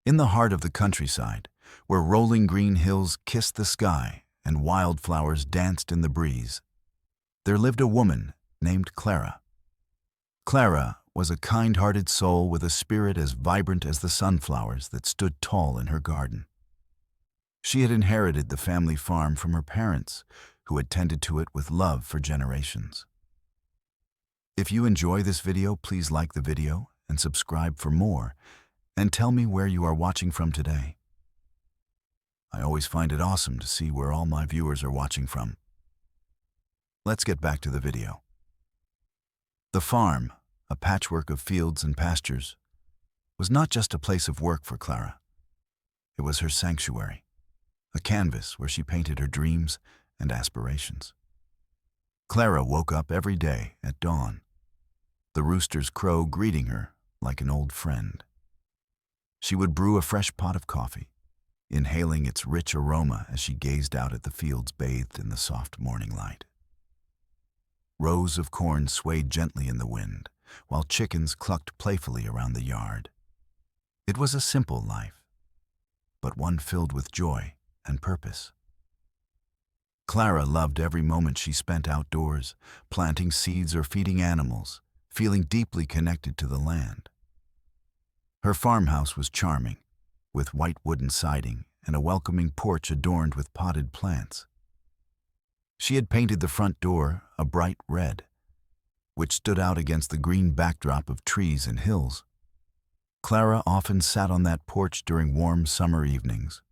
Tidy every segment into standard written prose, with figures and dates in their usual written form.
In the heart of the countryside, where rolling green hills kissed the sky and wildflowers danced in the breeze, there lived a woman named Clara. Clara was a kind-hearted soul with a spirit as vibrant as the sunflowers that stood tall in her garden. She had inherited the family farm from her parents, who had tended to it with love for generations. If you enjoy this video, please like the video and subscribe for more, and tell me where you are watching from today. I always find it awesome to see where all my viewers are watching from. Let's get back to the video. The farm, a patchwork of fields and pastures, was not just a place of work for Clara. It was her sanctuary, a canvas where she painted her dreams and aspirations. Clara woke up every day at dawn, the rooster's crow greeting her like an old friend. She would brew a fresh pot of coffee, inhaling its rich aroma as she gazed out at the fields bathed in the soft morning light. Rows of corn swayed gently in the wind, while chickens clucked playfully around the yard. It was a simple life, but one filled with joy and purpose. Clara loved every moment she spent outdoors, planting seeds or feeding animals, feeling deeply connected to the land. Her farmhouse was charming, with white wooden siding and a welcoming porch adorned with potted plants. She had painted the front door a bright red, which stood out against the green backdrop of trees and hills. Clara often sat on that porch during warm summer evenings,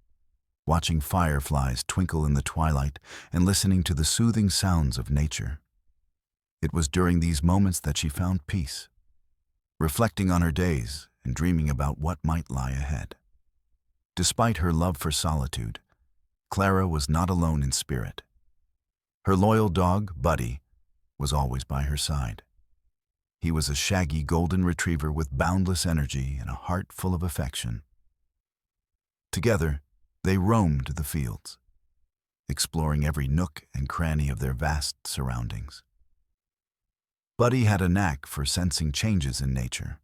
watching fireflies twinkle in the twilight and listening to the soothing sounds of nature. It was during these moments that she found peace, reflecting on her days and dreaming about what might lie ahead. Despite her love for solitude, Clara was not alone in spirit. Her loyal dog, Buddy, was always by her side. He was a shaggy golden retriever with boundless energy and a heart full of affection. Together, they roamed the fields, exploring every nook and cranny of their vast surroundings. Buddy had a knack for sensing changes in nature,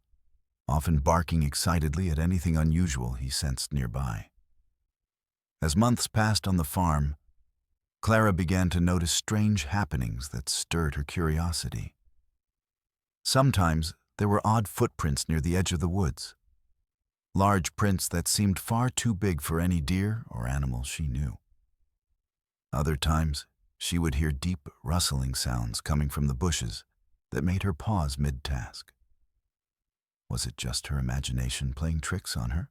often barking excitedly at anything unusual he sensed nearby. As months passed on the farm, Clara began to notice strange happenings that stirred her curiosity. Sometimes there were odd footprints near the edge of the woods, large prints that seemed far too big for any deer or animal she knew. Other times, she would hear deep rustling sounds coming from the bushes that made her pause mid-task. Was it just her imagination playing tricks on her?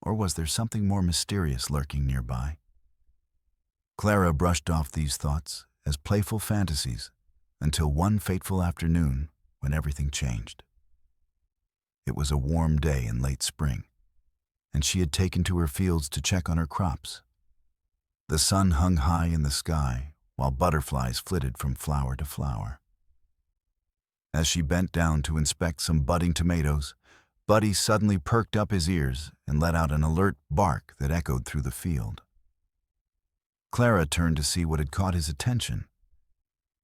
Or was there something more mysterious lurking nearby? Clara brushed off these thoughts as playful fantasies until one fateful afternoon when everything changed. It was a warm day in late spring, and she had taken to her fields to check on her crops. The sun hung high in the sky while butterflies flitted from flower to flower. As she bent down to inspect some budding tomatoes, Buddy suddenly perked up his ears and let out an alert bark that echoed through the field. Clara turned to see what had caught his attention.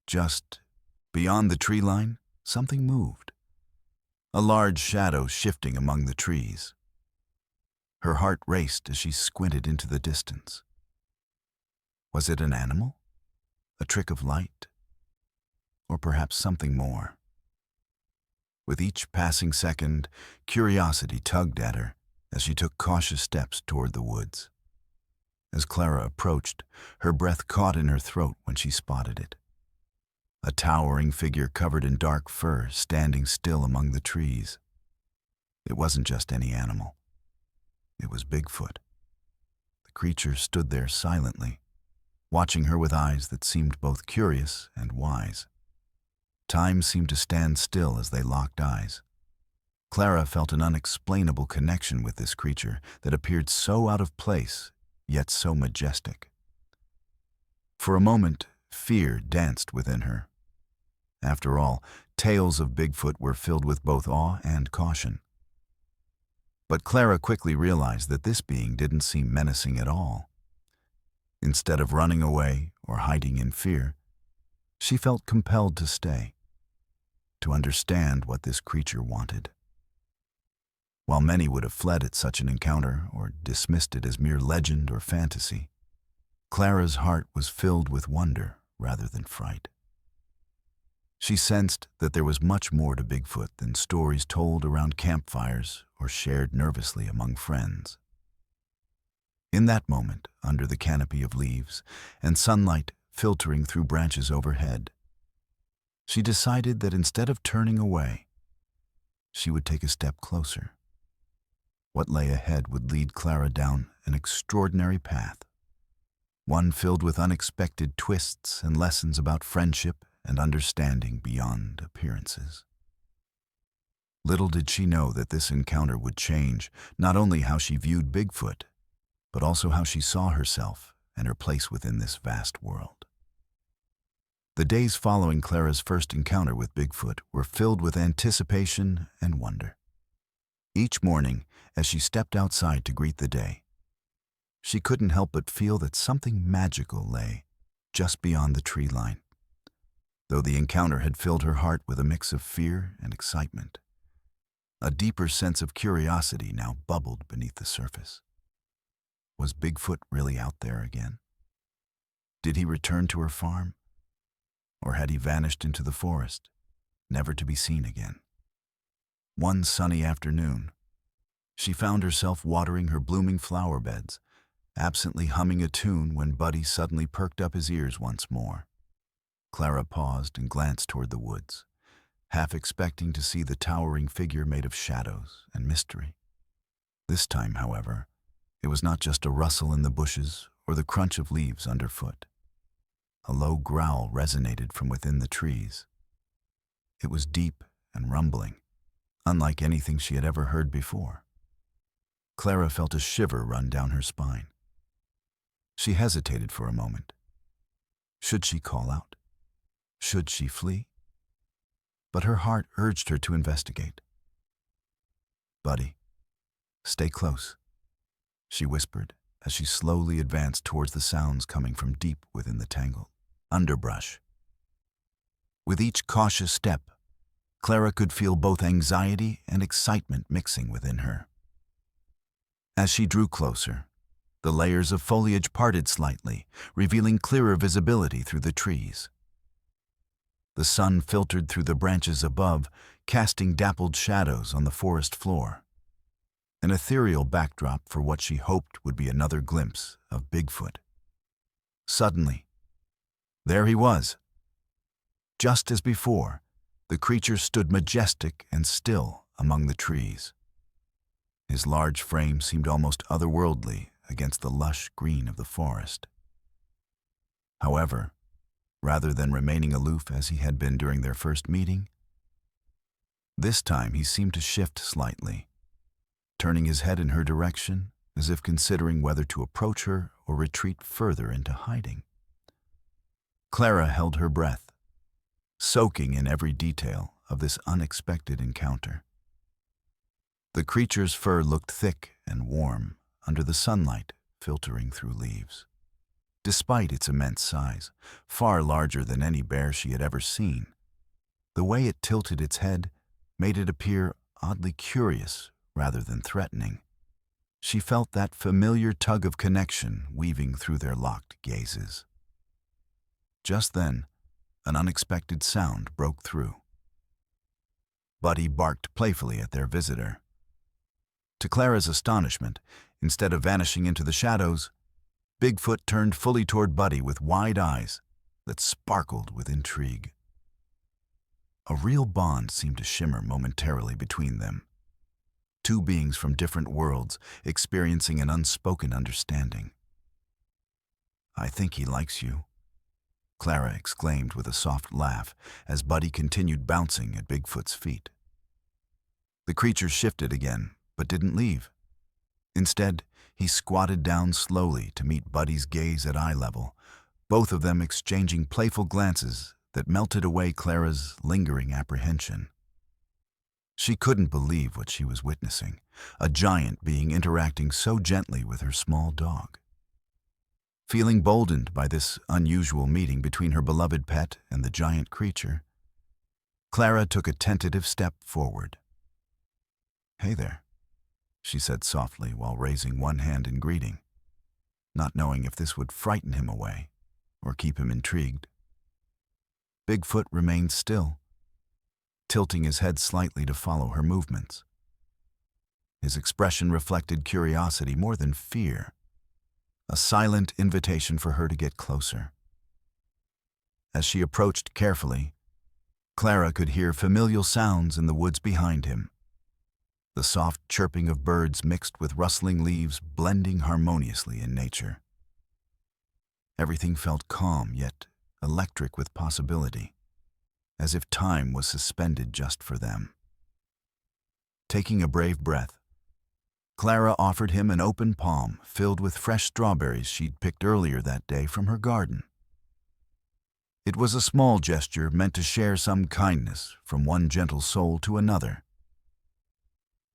Just beyond the tree line, something moved, a large shadow shifting among the trees. Her heart raced as she squinted into the distance. Was it an animal? A trick of light? Or perhaps something more? With each passing second, curiosity tugged at her as she took cautious steps toward the woods. As Clara approached, her breath caught in her throat when she spotted it. A towering figure covered in dark fur standing still among the trees. It wasn't just any animal. It was Bigfoot. The creature stood there silently, watching her with eyes that seemed both curious and wise. Time seemed to stand still as they locked eyes. Clara felt an unexplainable connection with this creature that appeared so out of place, yet so majestic. For a moment, fear danced within her. After all, tales of Bigfoot were filled with both awe and caution. But Clara quickly realized that this being didn't seem menacing at all. Instead of running away or hiding in fear, she felt compelled to stay, to understand what this creature wanted. While many would have fled at such an encounter or dismissed it as mere legend or fantasy, Clara's heart was filled with wonder rather than fright. She sensed that there was much more to Bigfoot than stories told around campfires or shared nervously among friends. In that moment, under the canopy of leaves and sunlight filtering through branches overhead, she decided that instead of turning away, she would take a step closer. What lay ahead would lead Clara down an extraordinary path, one filled with unexpected twists and lessons about friendship and understanding beyond appearances. Little did she know that this encounter would change not only how she viewed Bigfoot, but also how she saw herself and her place within this vast world. The days following Clara's first encounter with Bigfoot were filled with anticipation and wonder. Each morning, as she stepped outside to greet the day, she couldn't help but feel that something magical lay just beyond the tree line. Though the encounter had filled her heart with a mix of fear and excitement, a deeper sense of curiosity now bubbled beneath the surface. Was Bigfoot really out there again? Did he return to her farm? Or had he vanished into the forest, never to be seen again? One sunny afternoon, she found herself watering her blooming flower beds, absently humming a tune when Buddy suddenly perked up his ears once more. Clara paused and glanced toward the woods, half expecting to see the towering figure made of shadows and mystery. This time, however, it was not just a rustle in the bushes or the crunch of leaves underfoot. A low growl resonated from within the trees. It was deep and rumbling, unlike anything she had ever heard before. Clara felt a shiver run down her spine. She hesitated for a moment. Should she call out? Should she flee? But her heart urged her to investigate. "Buddy, stay close," she whispered as she slowly advanced towards the sounds coming from deep within the tangled underbrush. With each cautious step, Clara could feel both anxiety and excitement mixing within her. As she drew closer, the layers of foliage parted slightly, revealing clearer visibility through the trees. The sun filtered through the branches above, casting dappled shadows on the forest floor, an ethereal backdrop for what she hoped would be another glimpse of Bigfoot. Suddenly, there he was. Just as before, the creature stood majestic and still among the trees. His large frame seemed almost otherworldly against the lush green of the forest. However, rather than remaining aloof as he had been during their first meeting, this time he seemed to shift slightly, turning his head in her direction as if considering whether to approach her or retreat further into hiding. Clara held her breath, soaking in every detail of this unexpected encounter. The creature's fur looked thick and warm under the sunlight filtering through leaves. Despite its immense size, far larger than any bear she had ever seen, the way it tilted its head made it appear oddly curious rather than threatening. She felt that familiar tug of connection weaving through their locked gazes. Just then, an unexpected sound broke through. Buddy barked playfully at their visitor. To Clara's astonishment, instead of vanishing into the shadows, Bigfoot turned fully toward Buddy with wide eyes that sparkled with intrigue. A real bond seemed to shimmer momentarily between them. Two beings from different worlds experiencing an unspoken understanding. "I think he likes you," Clara exclaimed with a soft laugh as Buddy continued bouncing at Bigfoot's feet. The creature shifted again, but didn't leave. Instead, he squatted down slowly to meet Buddy's gaze at eye level, both of them exchanging playful glances that melted away Clara's lingering apprehension. She couldn't believe what she was witnessing, a giant being interacting so gently with her small dog. Feeling boldened by this unusual meeting between her beloved pet and the giant creature, Clara took a tentative step forward. "Hey there," she said softly while raising one hand in greeting, not knowing if this would frighten him away or keep him intrigued. Bigfoot remained still, tilting his head slightly to follow her movements. His expression reflected curiosity more than fear, a silent invitation for her to get closer. As she approached carefully, Clara could hear familiar sounds in the woods behind him, the soft chirping of birds mixed with rustling leaves blending harmoniously in nature. Everything felt calm yet electric with possibility, as if time was suspended just for them. Taking a brave breath, Clara offered him an open palm filled with fresh strawberries she'd picked earlier that day from her garden. It was a small gesture meant to share some kindness from one gentle soul to another.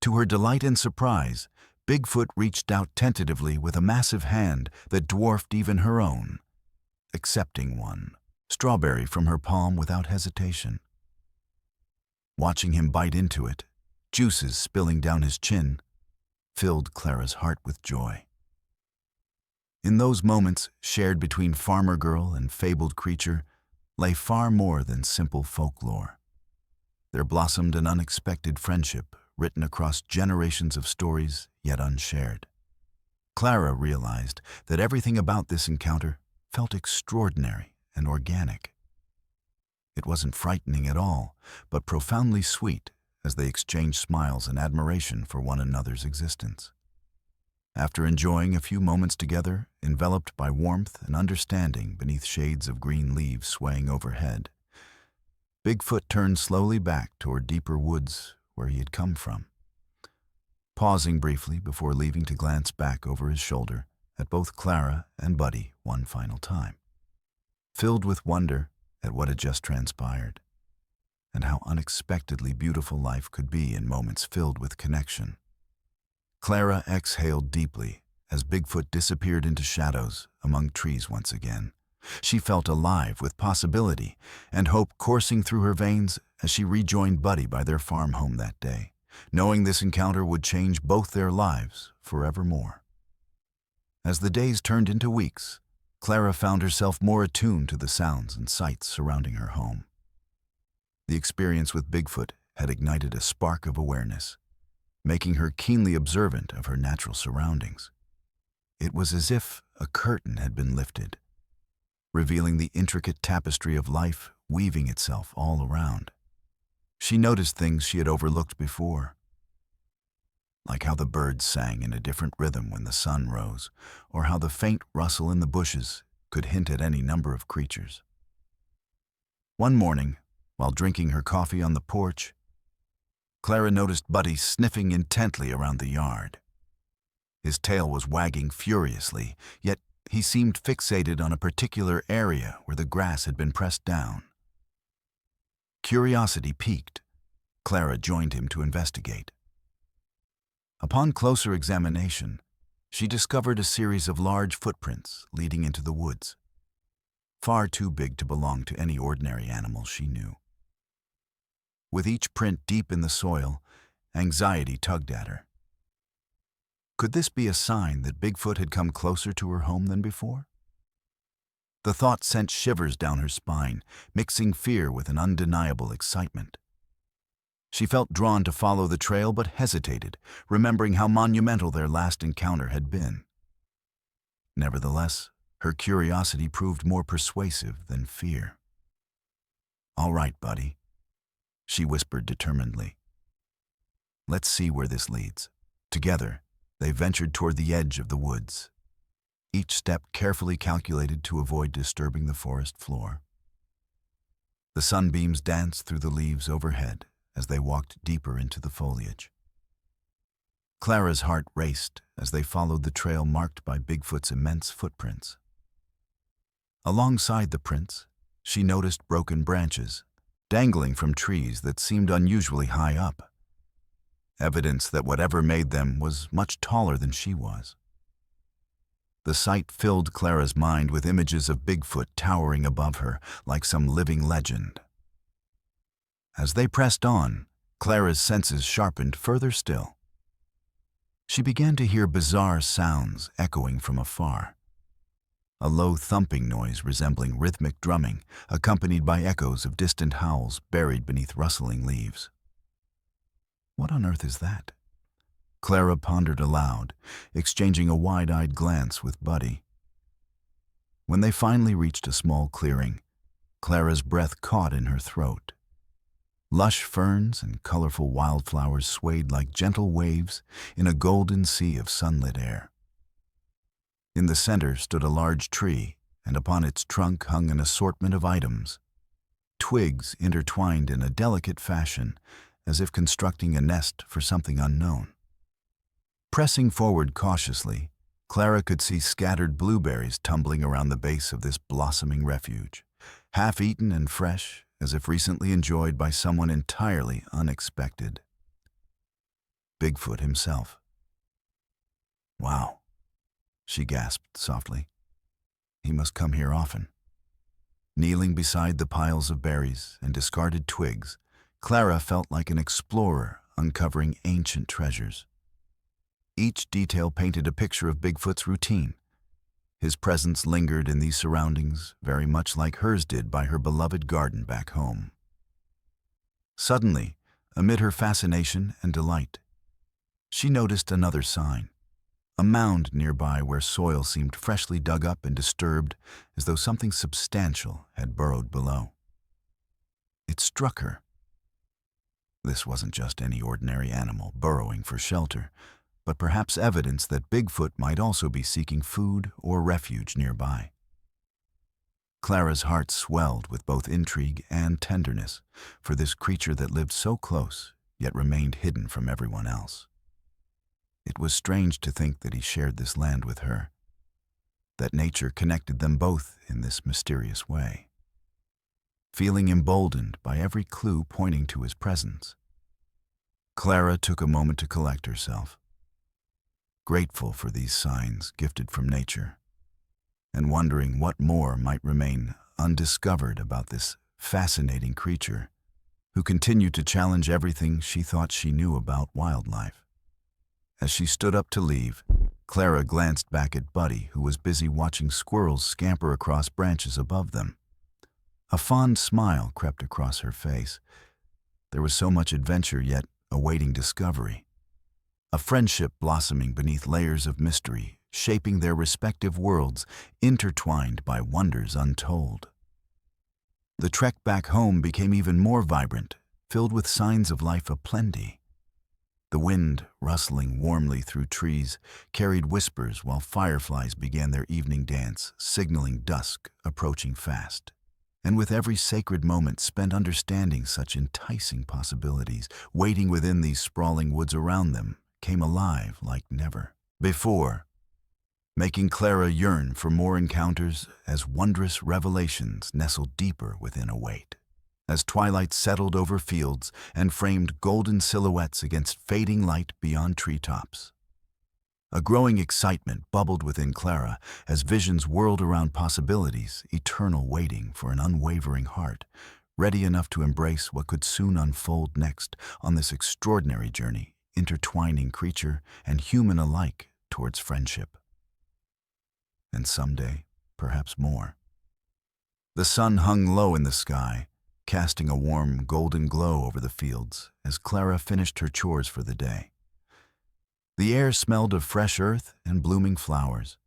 To her delight and surprise, Bigfoot reached out tentatively with a massive hand that dwarfed even her own, accepting one strawberry from her palm without hesitation. Watching him bite into it, juices spilling down his chin, filled Clara's heart with joy. In those moments shared between farmer girl and fabled creature lay far more than simple folklore. There blossomed an unexpected friendship written across generations of stories yet unshared. Clara realized that everything about this encounter felt extraordinary and organic. It wasn't frightening at all, but profoundly sweet as they exchanged smiles and admiration for one another's existence. After enjoying a few moments together, enveloped by warmth and understanding beneath shades of green leaves swaying overhead, Bigfoot turned slowly back toward deeper woods where he had come from, pausing briefly before leaving to glance back over his shoulder at both Clara and Buddy one final time, filled with wonder at what had just transpired, and how unexpectedly beautiful life could be in moments filled with connection. Clara exhaled deeply as Bigfoot disappeared into shadows among trees once again. She felt alive with possibility and hope coursing through her veins as she rejoined Buddy by their farm home that day, knowing this encounter would change both their lives forevermore. As the days turned into weeks, Clara found herself more attuned to the sounds and sights surrounding her home. The experience with Bigfoot had ignited a spark of awareness, making her keenly observant of her natural surroundings. It was as if a curtain had been lifted, revealing the intricate tapestry of life weaving itself all around. She noticed things she had overlooked before, like how the birds sang in a different rhythm when the sun rose, or how the faint rustle in the bushes could hint at any number of creatures. One morning, while drinking her coffee on the porch, Clara noticed Buddy sniffing intently around the yard. His tail was wagging furiously, yet he seemed fixated on a particular area where the grass had been pressed down. Curiosity piqued. Clara joined him to investigate. Upon closer examination, she discovered a series of large footprints leading into the woods, far too big to belong to any ordinary animal she knew. With each print deep in the soil, anxiety tugged at her. Could this be a sign that Bigfoot had come closer to her home than before? The thought sent shivers down her spine, mixing fear with an undeniable excitement. She felt drawn to follow the trail but hesitated, remembering how monumental their last encounter had been. Nevertheless, her curiosity proved more persuasive than fear. "All right, Buddy," she whispered determinedly. "Let's see where this leads." Together, they ventured toward the edge of the woods, each step carefully calculated to avoid disturbing the forest floor. The sunbeams danced through the leaves overhead as they walked deeper into the foliage. Clara's heart raced as they followed the trail marked by Bigfoot's immense footprints. Alongside the prints, she noticed broken branches dangling from trees that seemed unusually high up, evidence that whatever made them was much taller than she was. The sight filled Clara's mind with images of Bigfoot towering above her like some living legend. As they pressed on, Clara's senses sharpened further still. She began to hear bizarre sounds echoing from afar. A low thumping noise resembling rhythmic drumming, accompanied by echoes of distant howls buried beneath rustling leaves. What on earth is that? Clara pondered aloud, exchanging a wide-eyed glance with Buddy. When they finally reached a small clearing, Clara's breath caught in her throat. Lush ferns and colorful wildflowers swayed like gentle waves in a golden sea of sunlit air. In the center stood a large tree, and upon its trunk hung an assortment of items. Twigs intertwined in a delicate fashion, as if constructing a nest for something unknown. Pressing forward cautiously, Clara could see scattered blueberries tumbling around the base of this blossoming refuge, half-eaten and fresh, as if recently enjoyed by someone entirely unexpected. Bigfoot himself. Wow, she gasped softly. He must come here often. Kneeling beside the piles of berries and discarded twigs, Clara felt like an explorer uncovering ancient treasures. Each detail painted a picture of Bigfoot's routine. His presence lingered in these surroundings, very much like hers did by her beloved garden back home. Suddenly, amid her fascination and delight, she noticed another sign, a mound nearby where soil seemed freshly dug up and disturbed, as though something substantial had burrowed below. It struck her. This wasn't just any ordinary animal burrowing for shelter, but perhaps evidence that Bigfoot might also be seeking food or refuge nearby. Clara's heart swelled with both intrigue and tenderness for this creature that lived so close, yet remained hidden from everyone else. It was strange to think that he shared this land with her, that nature connected them both in this mysterious way. Feeling emboldened by every clue pointing to his presence, Clara took a moment to collect herself. Grateful for these signs gifted from nature, and wondering what more might remain undiscovered about this fascinating creature who continued to challenge everything she thought she knew about wildlife. As she stood up to leave, Clara glanced back at Buddy, who was busy watching squirrels scamper across branches above them. A fond smile crept across her face. There was so much adventure yet awaiting discovery. A friendship blossoming beneath layers of mystery, shaping their respective worlds, intertwined by wonders untold. The trek back home became even more vibrant, filled with signs of life aplenty. The wind, rustling warmly through trees, carried whispers while fireflies began their evening dance, signaling dusk approaching fast. And with every sacred moment spent understanding such enticing possibilities, waiting within these sprawling woods around them, came alive like never before, making Clara yearn for more encounters as wondrous revelations nestled deeper within a weight. As twilight settled over fields and framed golden silhouettes against fading light beyond treetops, a growing excitement bubbled within Clara as visions whirled around possibilities, eternal waiting for an unwavering heart, ready enough to embrace what could soon unfold next on this extraordinary journey, intertwining creature and human alike towards friendship. And someday, perhaps more. The sun hung low in the sky, casting a warm golden glow over the fields as Clara finished her chores for the day. The air smelled of fresh earth and blooming flowers,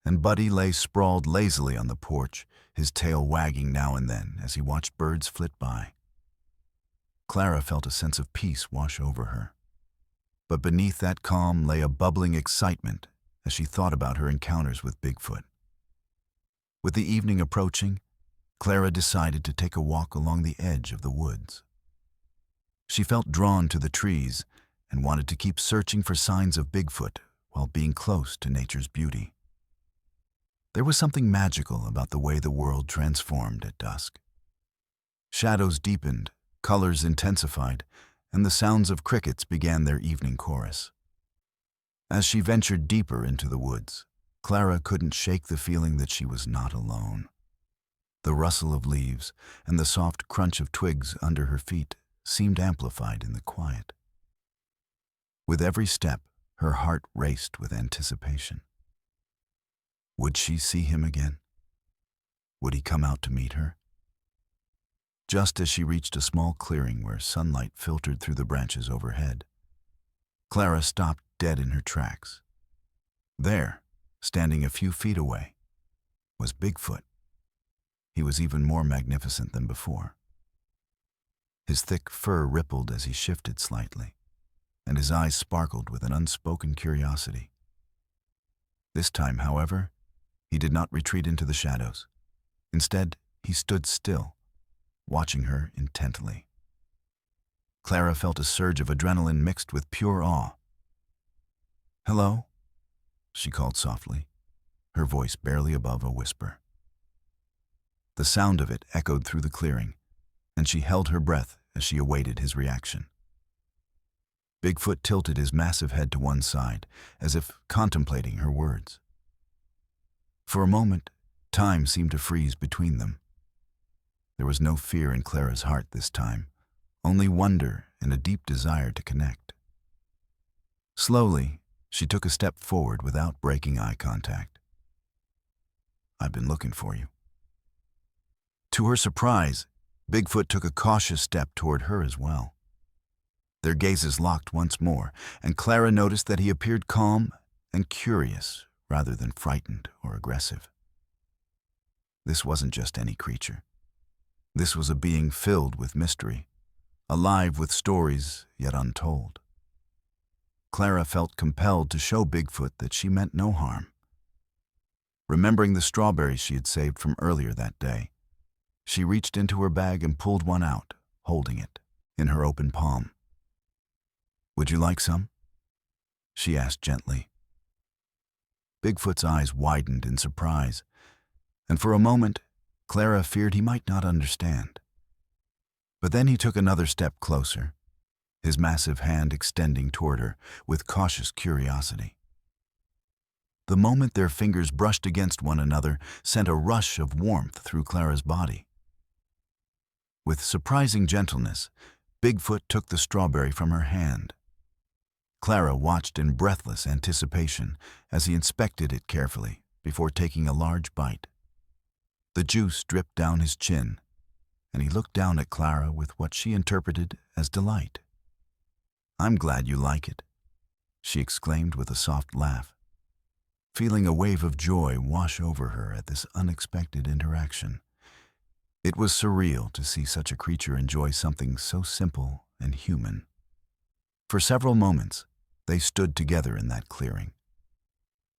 and Buddy lay sprawled lazily on the porch, his tail wagging now and then as he watched birds flit by. Clara felt a sense of peace wash over her. But beneath that calm lay a bubbling excitement as she thought about her encounters with Bigfoot. With the evening approaching, Clara decided to take a walk along the edge of the woods. She felt drawn to the trees and wanted to keep searching for signs of Bigfoot while being close to nature's beauty. There was something magical about the way the world transformed at dusk. Shadows deepened, colors intensified, and the sounds of crickets began their evening chorus. As she ventured deeper into the woods, Clara couldn't shake the feeling that she was not alone. The rustle of leaves and the soft crunch of twigs under her feet seemed amplified in the quiet. With every step, Her heart raced with anticipation. Would she see him again? Would he come out to meet her? Just as she reached a small clearing where sunlight filtered through the branches overhead, Clara stopped dead in her tracks. There, standing a few feet away, was Bigfoot. He was even more magnificent than before. His thick fur rippled as he shifted slightly, and his eyes sparkled with an unspoken curiosity. This time, however, he did not retreat into the shadows. Instead, he stood still, watching her intently. Clara felt a surge of adrenaline mixed with pure awe. "Hello?" she called softly, her voice barely above a whisper. The sound of it echoed through the clearing, and she held her breath as she awaited his reaction. Bigfoot tilted his massive head to one side, as if contemplating her words. For a moment, time seemed to freeze between them. There was no fear in Clara's heart this time, only wonder and a deep desire to connect. Slowly, she took a step forward without breaking eye contact. "I've been looking for you." To her surprise, Bigfoot took a cautious step toward her as well. Their gazes locked once more, and Clara noticed that he appeared calm and curious rather than frightened or aggressive. This wasn't just any creature. This was a being filled with mystery, alive with stories yet untold. Clara felt compelled to show Bigfoot that she meant no harm. Remembering the strawberries she had saved from earlier that day, she reached into her bag and pulled one out, holding it in her open palm. "Would you like some?" she asked gently. Bigfoot's eyes widened in surprise, and for a moment, Clara feared he might not understand. But then he took another step closer, his massive hand extending toward her with cautious curiosity. The moment their fingers brushed against one another sent a rush of warmth through Clara's body. With surprising gentleness, Bigfoot took the strawberry from her hand. Clara watched in breathless anticipation as he inspected it carefully before taking a large bite. The juice dripped down his chin, and he looked down at Clara with what she interpreted as delight. "I'm glad you like it," she exclaimed with a soft laugh, feeling a wave of joy wash over her at this unexpected interaction. It was surreal to see such a creature enjoy something so simple and human. For several moments, they stood together in that clearing,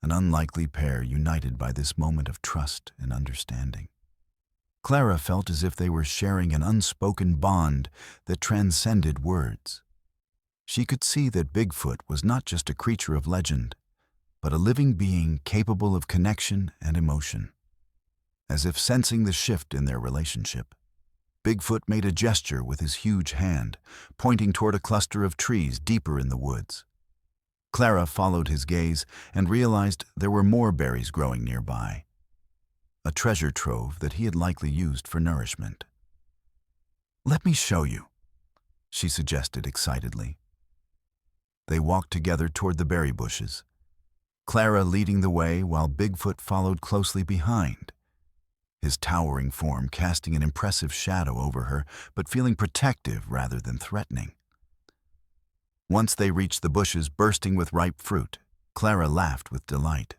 an unlikely pair united by this moment of trust and understanding. Clara felt as if they were sharing an unspoken bond that transcended words. She could see that Bigfoot was not just a creature of legend, but a living being capable of connection and emotion. As if sensing the shift in their relationship, Bigfoot made a gesture with his huge hand, pointing toward a cluster of trees deeper in the woods. Clara followed his gaze and realized there were more berries growing nearby, a treasure trove that he had likely used for nourishment. "Let me show you," she suggested excitedly. They walked together toward the berry bushes, Clara leading the way while Bigfoot followed closely behind, his towering form casting an impressive shadow over her, but feeling protective rather than threatening. Once they reached the bushes bursting with ripe fruit, Clara laughed with delight.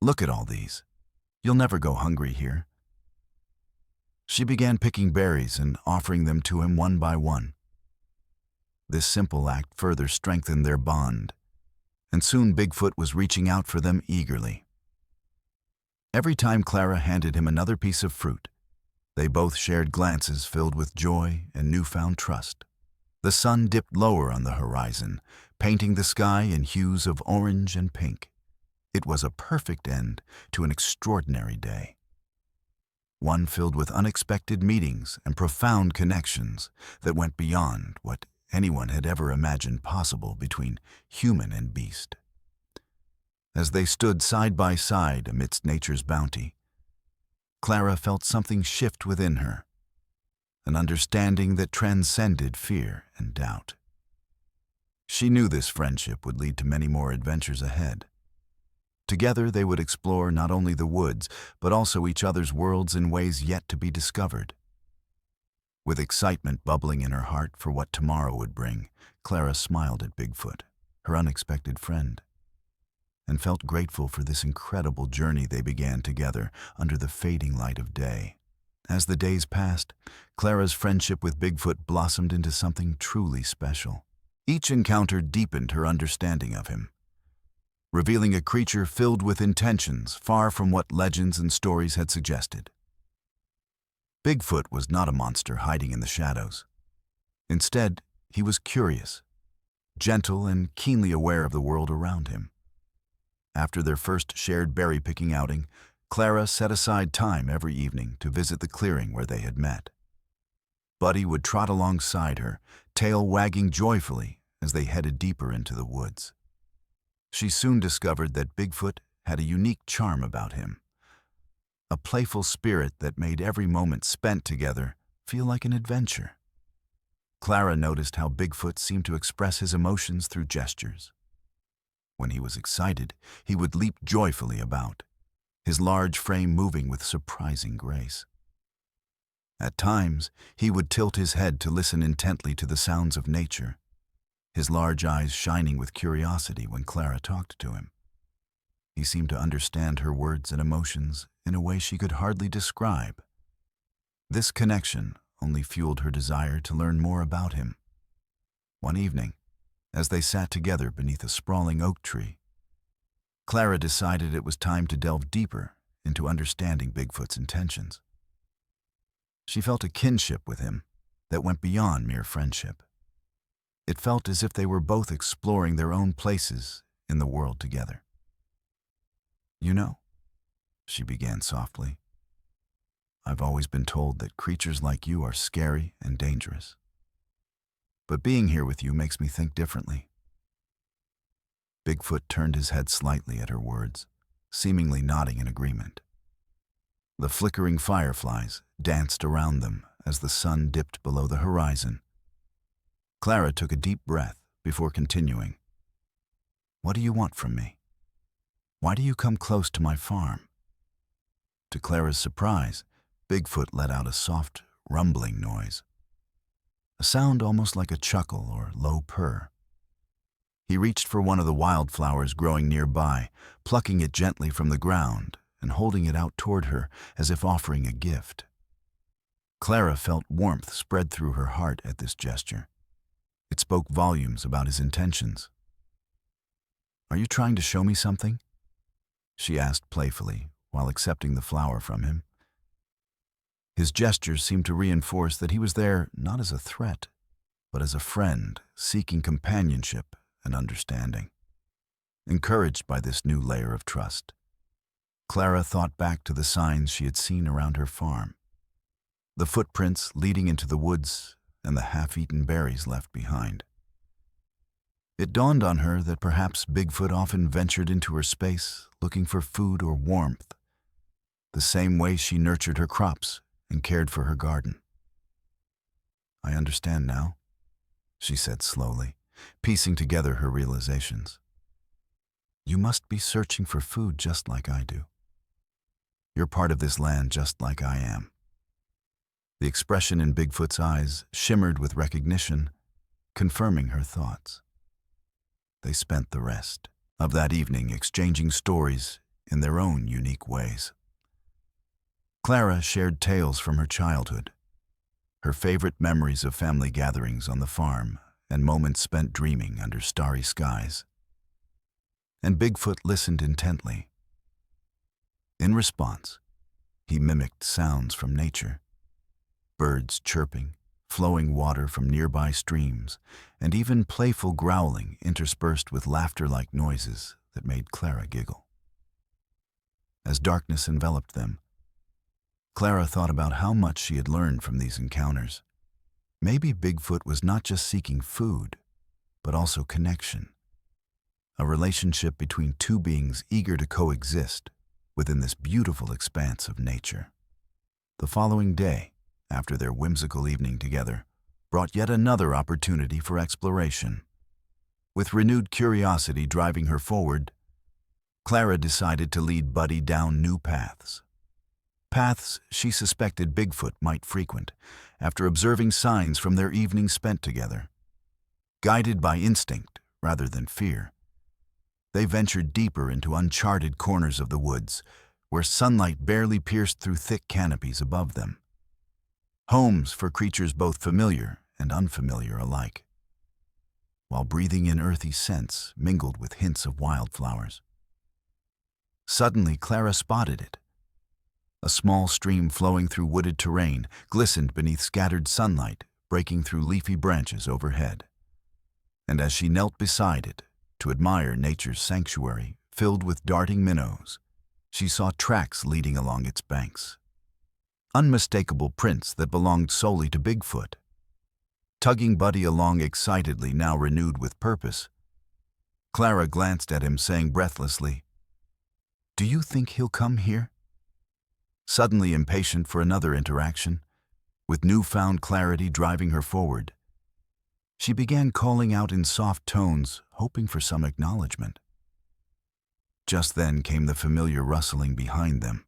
"Look at all these. You'll never go hungry here." She began picking berries and offering them to him one by one. This simple act further strengthened their bond, and soon Bigfoot was reaching out for them eagerly. Every time Clara handed him another piece of fruit, they both shared glances filled with joy and newfound trust. The sun dipped lower on the horizon, painting the sky in hues of orange and pink. It was a perfect end to an extraordinary day, one filled with unexpected meetings and profound connections that went beyond what anyone had ever imagined possible between human and beast. As they stood side by side amidst nature's bounty, Clara felt something shift within her, an understanding that transcended fear and doubt. She knew this friendship would lead to many more adventures ahead. Together they would explore not only the woods, but also each other's worlds in ways yet to be discovered. With excitement bubbling in her heart for what tomorrow would bring, Clara smiled at Bigfoot, her unexpected friend, and felt grateful for this incredible journey they began together under the fading light of day. As the days passed, Clara's friendship with Bigfoot blossomed into something truly special. Each encounter deepened her understanding of him, revealing a creature filled with intentions far from what legends and stories had suggested. Bigfoot was not a monster hiding in the shadows. Instead, he was curious, gentle, and keenly aware of the world around him. After their first shared berry-picking outing, Clara set aside time every evening to visit the clearing where they had met. Buddy would trot alongside her, tail wagging joyfully as they headed deeper into the woods. She soon discovered that Bigfoot had a unique charm about him, a playful spirit that made every moment spent together feel like an adventure. Clara noticed how Bigfoot seemed to express his emotions through gestures. When he was excited, he would leap joyfully about, his large frame moving with surprising grace. At times, he would tilt his head to listen intently to the sounds of nature, his large eyes shining with curiosity when Clara talked to him. He seemed to understand her words and emotions in a way she could hardly describe. This connection only fueled her desire to learn more about him. One evening, as they sat together beneath a sprawling oak tree, Clara decided it was time to delve deeper into understanding Bigfoot's intentions. She felt a kinship with him that went beyond mere friendship. It felt as if they were both exploring their own places in the world together. "You know," she began softly, "I've always been told that creatures like you are scary and dangerous. But being here with you makes me think differently." Bigfoot turned his head slightly at her words, seemingly nodding in agreement. The flickering fireflies danced around them as the sun dipped below the horizon. Clara took a deep breath before continuing. "What do you want from me? Why do you come close to my farm?" To Clara's surprise, Bigfoot let out a soft, rumbling noise, a sound almost like a chuckle or low purr. He reached for one of the wildflowers growing nearby, plucking it gently from the ground and holding it out toward her as if offering a gift. Clara felt warmth spread through her heart at this gesture. It spoke volumes about his intentions. "Are you trying to show me something?" she asked playfully while accepting the flower from him. His gestures seemed to reinforce that he was there not as a threat, but as a friend seeking companionship and understanding. Encouraged by this new layer of trust, Clara thought back to the signs she had seen around her farm, the footprints leading into the woods and the half-eaten berries left behind. It dawned on her that perhaps Bigfoot often ventured into her space looking for food or warmth, the same way she nurtured her crops and cared for her garden. "I understand now," she said slowly, piecing together her realizations. "You must be searching for food just like I do. You're part of this land just like I am." The expression in Bigfoot's eyes shimmered with recognition, confirming her thoughts. They spent the rest of that evening exchanging stories in their own unique ways. Clara shared tales from her childhood, her favorite memories of family gatherings on the farm and moments spent dreaming under starry skies. And Bigfoot listened intently. In response, he mimicked sounds from nature, birds chirping, flowing water from nearby streams, and even playful growling interspersed with laughter-like noises that made Clara giggle. As darkness enveloped them, Clara thought about how much she had learned from these encounters. Maybe Bigfoot was not just seeking food, but also connection, a relationship between two beings eager to coexist within this beautiful expanse of nature. The following day, after their whimsical evening together, brought yet another opportunity for exploration. With renewed curiosity driving her forward, Clara decided to lead Buddy down new paths. Paths she suspected Bigfoot might frequent, after observing signs from their evenings spent together. Guided by instinct rather than fear, they ventured deeper into uncharted corners of the woods, where sunlight barely pierced through thick canopies above them. Homes for creatures both familiar and unfamiliar alike, while breathing in earthy scents mingled with hints of wildflowers. Suddenly, Clara spotted it. A small stream flowing through wooded terrain glistened beneath scattered sunlight, breaking through leafy branches overhead. And as she knelt beside it, to admire nature's sanctuary filled with darting minnows, she saw tracks leading along its banks. Unmistakable prints that belonged solely to Bigfoot. Tugging Buddy along excitedly, now renewed with purpose, Clara glanced at him, saying breathlessly, "Do you think he'll come here?" Suddenly impatient for another interaction, with newfound clarity driving her forward, she began calling out in soft tones, hoping for some acknowledgement. Just then came the familiar rustling behind them.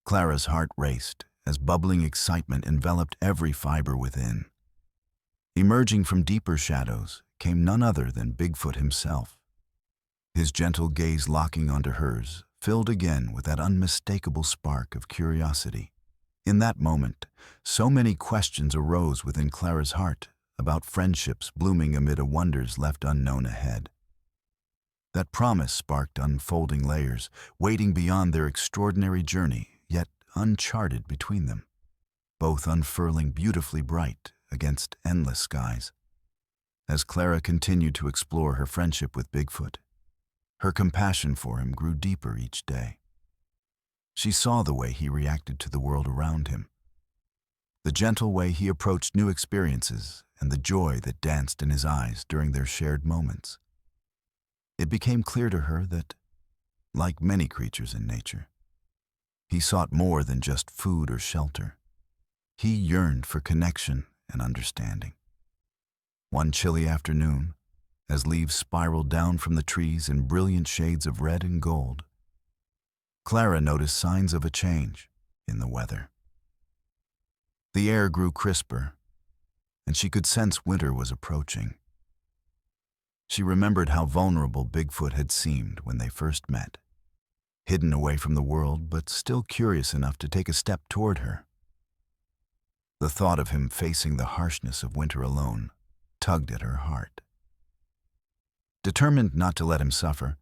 Clara's heart raced as bubbling excitement enveloped every fiber within. Emerging from deeper shadows came none other than Bigfoot himself. His gentle gaze locking onto hers, filled again with that unmistakable spark of curiosity. In that moment, so many questions arose within Clara's heart about friendships blooming amid a wonders left unknown ahead. That promise sparked unfolding layers, waiting beyond their extraordinary journey, yet uncharted between them, both unfurling beautifully bright against endless skies. As Clara continued to explore her friendship with Bigfoot, her compassion for him grew deeper each day. She saw the way he reacted to the world around him, the gentle way he approached new experiences, and the joy that danced in his eyes during their shared moments. It became clear to her that, like many creatures in nature, he sought more than just food or shelter. He yearned for connection and understanding. One chilly afternoon, as leaves spiraled down from the trees in brilliant shades of red and gold, Clara noticed signs of a change in the weather. The air grew crisper, and she could sense winter was approaching. She remembered how vulnerable Bigfoot had seemed when they first met, hidden away from the world but still curious enough to take a step toward her. The thought of him facing the harshness of winter alone tugged at her heart. Determined not to let him suffer,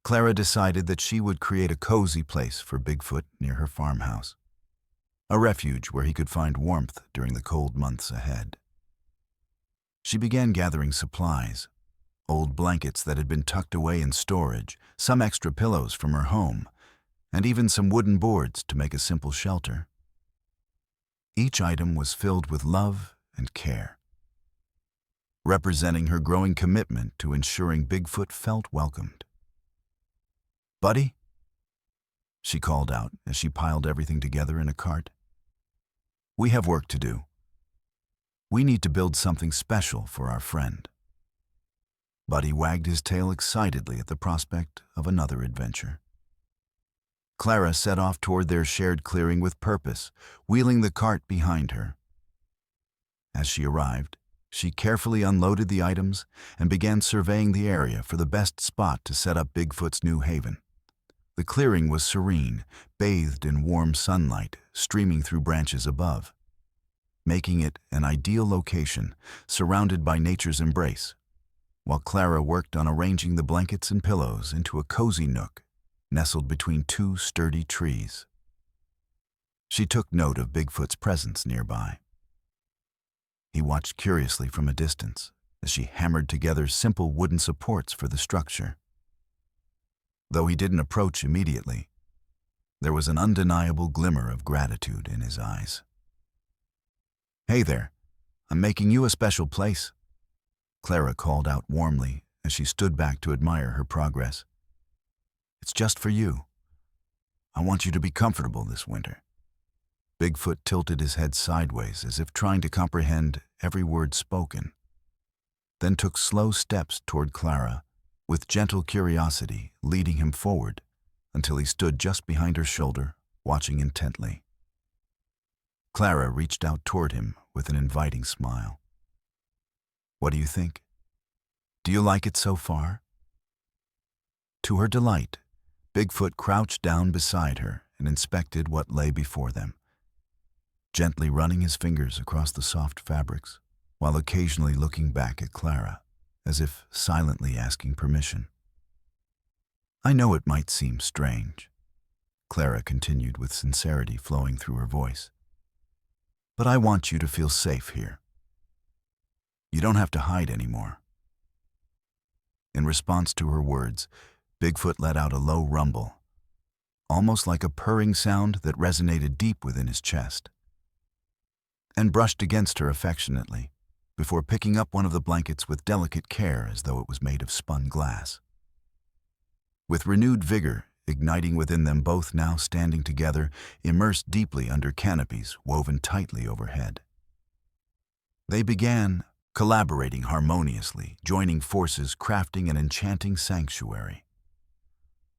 Clara decided that she would create a cozy place for Bigfoot near her farmhouse, a refuge where he could find warmth during the cold months ahead. She began gathering supplies, old blankets that had been tucked away in storage, some extra pillows from her home, and even some wooden boards to make a simple shelter. Each item was filled with love and care, representing her growing commitment to ensuring Bigfoot felt welcomed. "Buddy?" she called out as she piled everything together in a cart. "We have work to do. We need to build something special for our friend." Buddy wagged his tail excitedly at the prospect of another adventure. Clara set off toward their shared clearing with purpose, wheeling the cart behind her. As she arrived, she carefully unloaded the items and began surveying the area for the best spot to set up Bigfoot's new haven. The clearing was serene, bathed in warm sunlight streaming through branches above, making it an ideal location, surrounded by nature's embrace, while Clara worked on arranging the blankets and pillows into a cozy nook nestled between two sturdy trees. She took note of Bigfoot's presence nearby. He watched curiously from a distance as she hammered together simple wooden supports for the structure. Though he didn't approach immediately, there was an undeniable glimmer of gratitude in his eyes. "Hey there, I'm making you a special place," Clara called out warmly as she stood back to admire her progress. "It's just for you. I want you to be comfortable this winter." Bigfoot tilted his head sideways as if trying to comprehend every word spoken. then took slow steps toward Clara, with gentle curiosity leading him forward until he stood just behind her shoulder, watching intently. Clara reached out toward him with an inviting smile. "What do you think? Do you like it so far?" To her delight, Bigfoot crouched down beside her and inspected what lay before them, gently running his fingers across the soft fabrics, while occasionally looking back at Clara, as if silently asking permission. "I know it might seem strange," Clara continued with sincerity flowing through her voice, "but I want you to feel safe here. You don't have to hide anymore." In response to her words, Bigfoot let out a low rumble, almost like a purring sound that resonated deep within his chest, and brushed against her affectionately before picking up one of the blankets with delicate care as though it was made of spun glass. With renewed vigor igniting within them, both now standing together, immersed deeply under canopies woven tightly overhead, they began collaborating harmoniously, joining forces, crafting an enchanting sanctuary,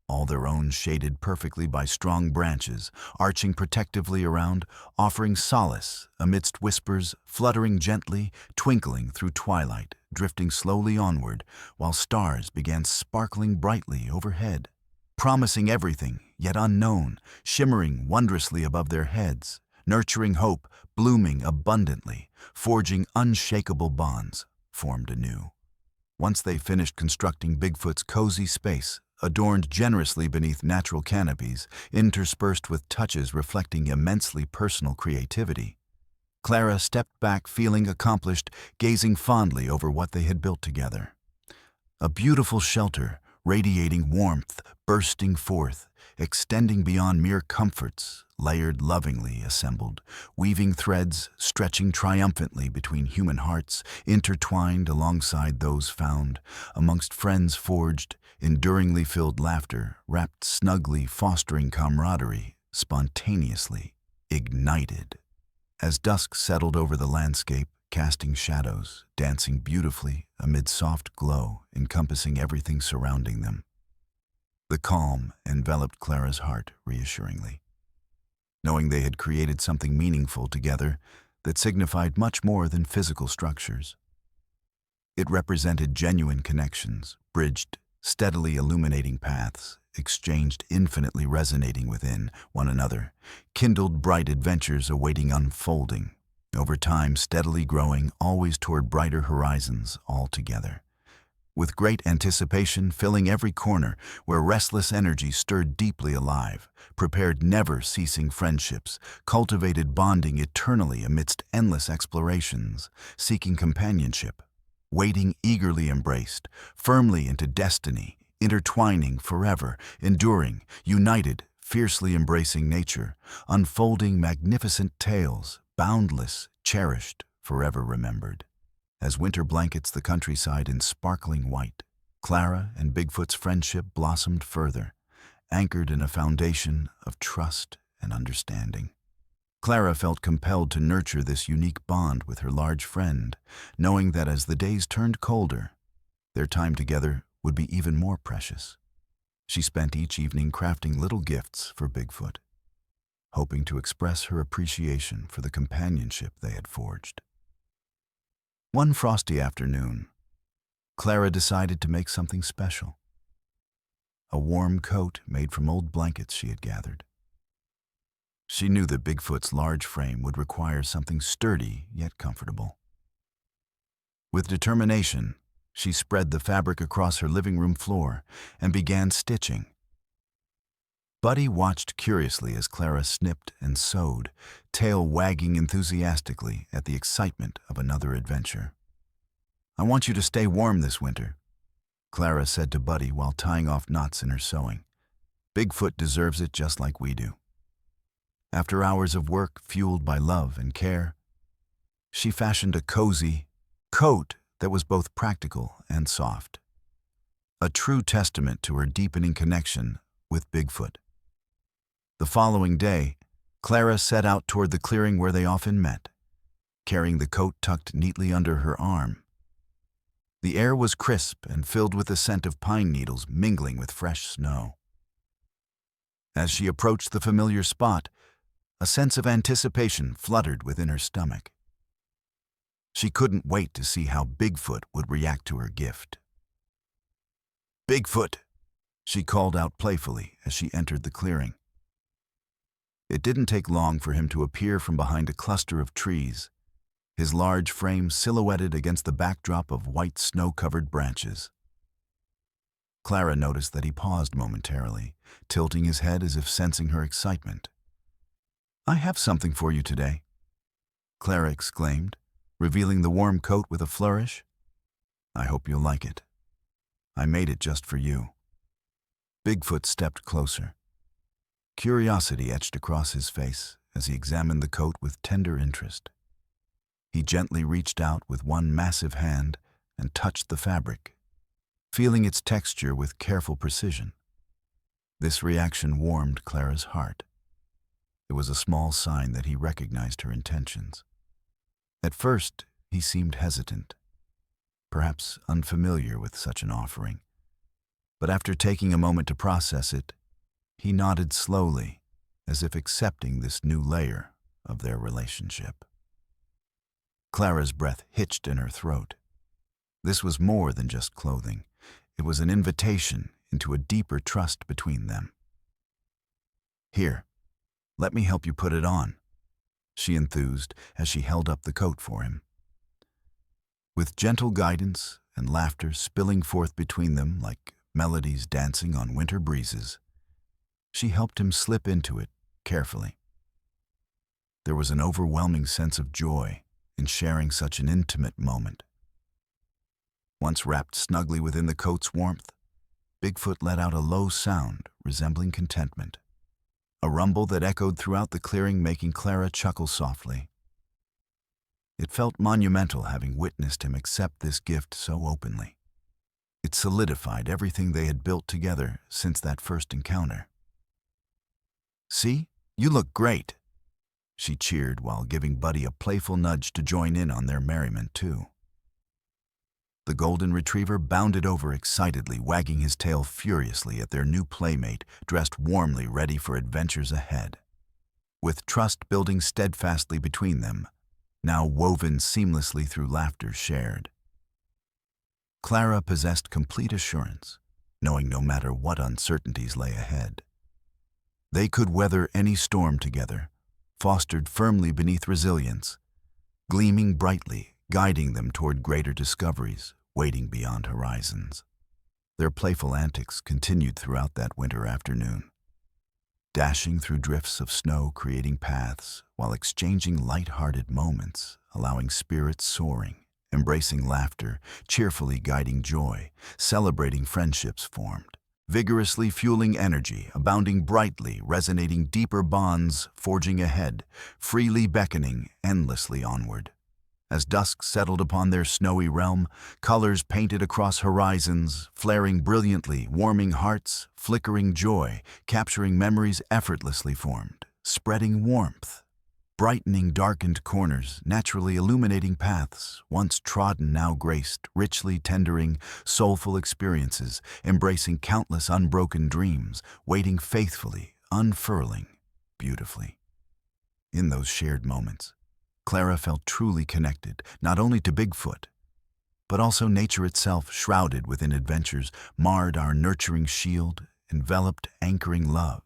all their own, shaded perfectly by strong branches, arching protectively around, offering solace amidst whispers, fluttering gently, twinkling through twilight, drifting slowly onward, while stars began sparkling brightly overhead, promising everything yet unknown, shimmering wondrously above their heads, nurturing hope, blooming abundantly, forging unshakable bonds, formed anew. Once they finished constructing Bigfoot's cozy space, adorned generously beneath natural canopies, interspersed with touches reflecting immensely personal creativity, Clara stepped back feeling accomplished, gazing fondly over what they had built together. A beautiful shelter, radiating warmth, bursting forth, extending beyond mere comforts, layered lovingly assembled, weaving threads stretching triumphantly between human hearts, intertwined alongside those found, amongst friends forged, enduringly filled laughter, wrapped snugly, fostering camaraderie, spontaneously ignited. As dusk settled over the landscape, casting shadows, dancing beautifully amid soft glow, encompassing everything surrounding them, the calm enveloped Clara's heart reassuringly, knowing they had created something meaningful together that signified much more than physical structures. It represented genuine connections, bridged steadily illuminating paths, exchanged infinitely resonating within one another, kindled bright adventures awaiting unfolding, over time steadily growing, always toward brighter horizons altogether, with great anticipation filling every corner where restless energy stirred deeply alive, prepared never-ceasing friendships, cultivated bonding eternally amidst endless explorations, seeking companionship, waiting eagerly embraced, firmly into destiny, intertwining forever, enduring, united, fiercely embracing nature, unfolding magnificent tales, boundless, cherished, forever remembered. As winter blankets the countryside in sparkling white, Clara and Bigfoot's friendship blossomed further, anchored in a foundation of trust and understanding. Clara felt compelled to nurture this unique bond with her large friend, knowing that as the days turned colder, their time together would be even more precious. She spent each evening crafting little gifts for Bigfoot, hoping to express her appreciation for the companionship they had forged. One frosty afternoon, Clara decided to make something special. A warm coat made from old blankets she had gathered. She knew that Bigfoot's large frame would require something sturdy yet comfortable. With determination, she spread the fabric across her living room floor and began stitching. Buddy watched curiously as Clara snipped and sewed, tail wagging enthusiastically at the excitement of another adventure. "I want you to stay warm this winter," Clara said to Buddy while tying off knots in her sewing. "Bigfoot deserves it just like we do." After hours of work fueled by love and care, she fashioned a cozy coat that was both practical and soft, a true testament to her deepening connection with Bigfoot. The following day, Clara set out toward the clearing where they often met, carrying the coat tucked neatly under her arm. The air was crisp and filled with the scent of pine needles mingling with fresh snow. As she approached the familiar spot, a sense of anticipation fluttered within her stomach. She couldn't wait to see how Bigfoot would react to her gift. "Bigfoot!" she called out playfully as she entered the clearing. It didn't take long for him to appear from behind a cluster of trees, his large frame silhouetted against the backdrop of white snow-covered branches. Clara noticed that he paused momentarily, tilting his head as if sensing her excitement. "I have something for you today," Clara exclaimed, revealing the warm coat with a flourish. "I hope you'll like it. I made it just for you." Bigfoot stepped closer. Curiosity etched across his face as he examined the coat with tender interest. He gently reached out with one massive hand and touched the fabric, feeling its texture with careful precision. This reaction warmed Clara's heart. It was a small sign that he recognized her intentions. At first, he seemed hesitant, perhaps unfamiliar with such an offering. But after taking a moment to process it, he nodded slowly, as if accepting this new layer of their relationship. Clara's breath hitched in her throat. This was more than just clothing. It was an invitation into a deeper trust between them. "Here, let me help you put it on," she enthused as she held up the coat for him. With gentle guidance and laughter spilling forth between them like melodies dancing on winter breezes, she helped him slip into it carefully. There was an overwhelming sense of joy in sharing such an intimate moment. Once wrapped snugly within the coat's warmth, Bigfoot let out a low sound resembling contentment, a rumble that echoed throughout the clearing, making Clara chuckle softly. It felt monumental having witnessed him accept this gift so openly. It solidified everything they had built together since that first encounter. "See, you look great," she cheered while giving Buddy a playful nudge to join in on their merriment too. The golden retriever bounded over excitedly, wagging his tail furiously at their new playmate, dressed warmly ready for adventures ahead. With trust building steadfastly between them, now woven seamlessly through laughter shared. Clara possessed complete assurance, knowing no matter what uncertainties lay ahead, they could weather any storm together, fostered firmly beneath resilience, gleaming brightly, guiding them toward greater discoveries waiting beyond horizons. Their playful antics continued throughout that winter afternoon, dashing through drifts of snow, creating paths, while exchanging light-hearted moments, allowing spirits soaring, embracing laughter, cheerfully guiding joy, celebrating friendships formed, vigorously fueling energy, abounding brightly, resonating deeper bonds, forging ahead, freely beckoning, endlessly onward. As dusk settled upon their snowy realm, colors painted across horizons, flaring brilliantly, warming hearts, flickering joy, capturing memories effortlessly formed, spreading warmth, brightening darkened corners, naturally illuminating paths, once trodden now graced, richly tendering, soulful experiences, embracing countless unbroken dreams, waiting faithfully, unfurling, beautifully. In those shared moments, Clara felt truly connected, not only to Bigfoot, but also nature itself, shrouded within adventures, marred our nurturing shield, enveloped anchoring love,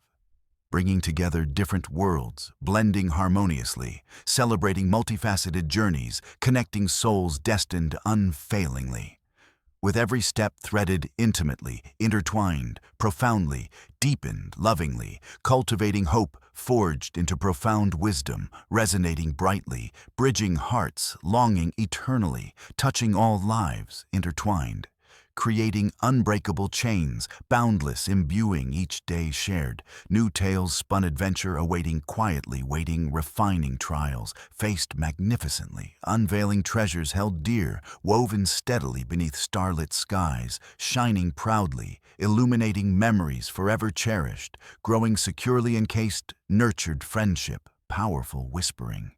bringing together different worlds, blending harmoniously, celebrating multifaceted journeys, connecting souls destined unfailingly. With every step threaded intimately, intertwined, profoundly, deepened lovingly, cultivating hope, forged into profound wisdom, resonating brightly, bridging hearts, longing eternally, touching all lives, intertwined, creating unbreakable chains, boundless, imbuing each day shared, new tales spun adventure awaiting quietly, waiting, refining trials, faced magnificently, unveiling treasures held dear, woven steadily beneath starlit skies, shining proudly, illuminating memories forever cherished, growing securely encased, nurtured friendship, powerful whispering.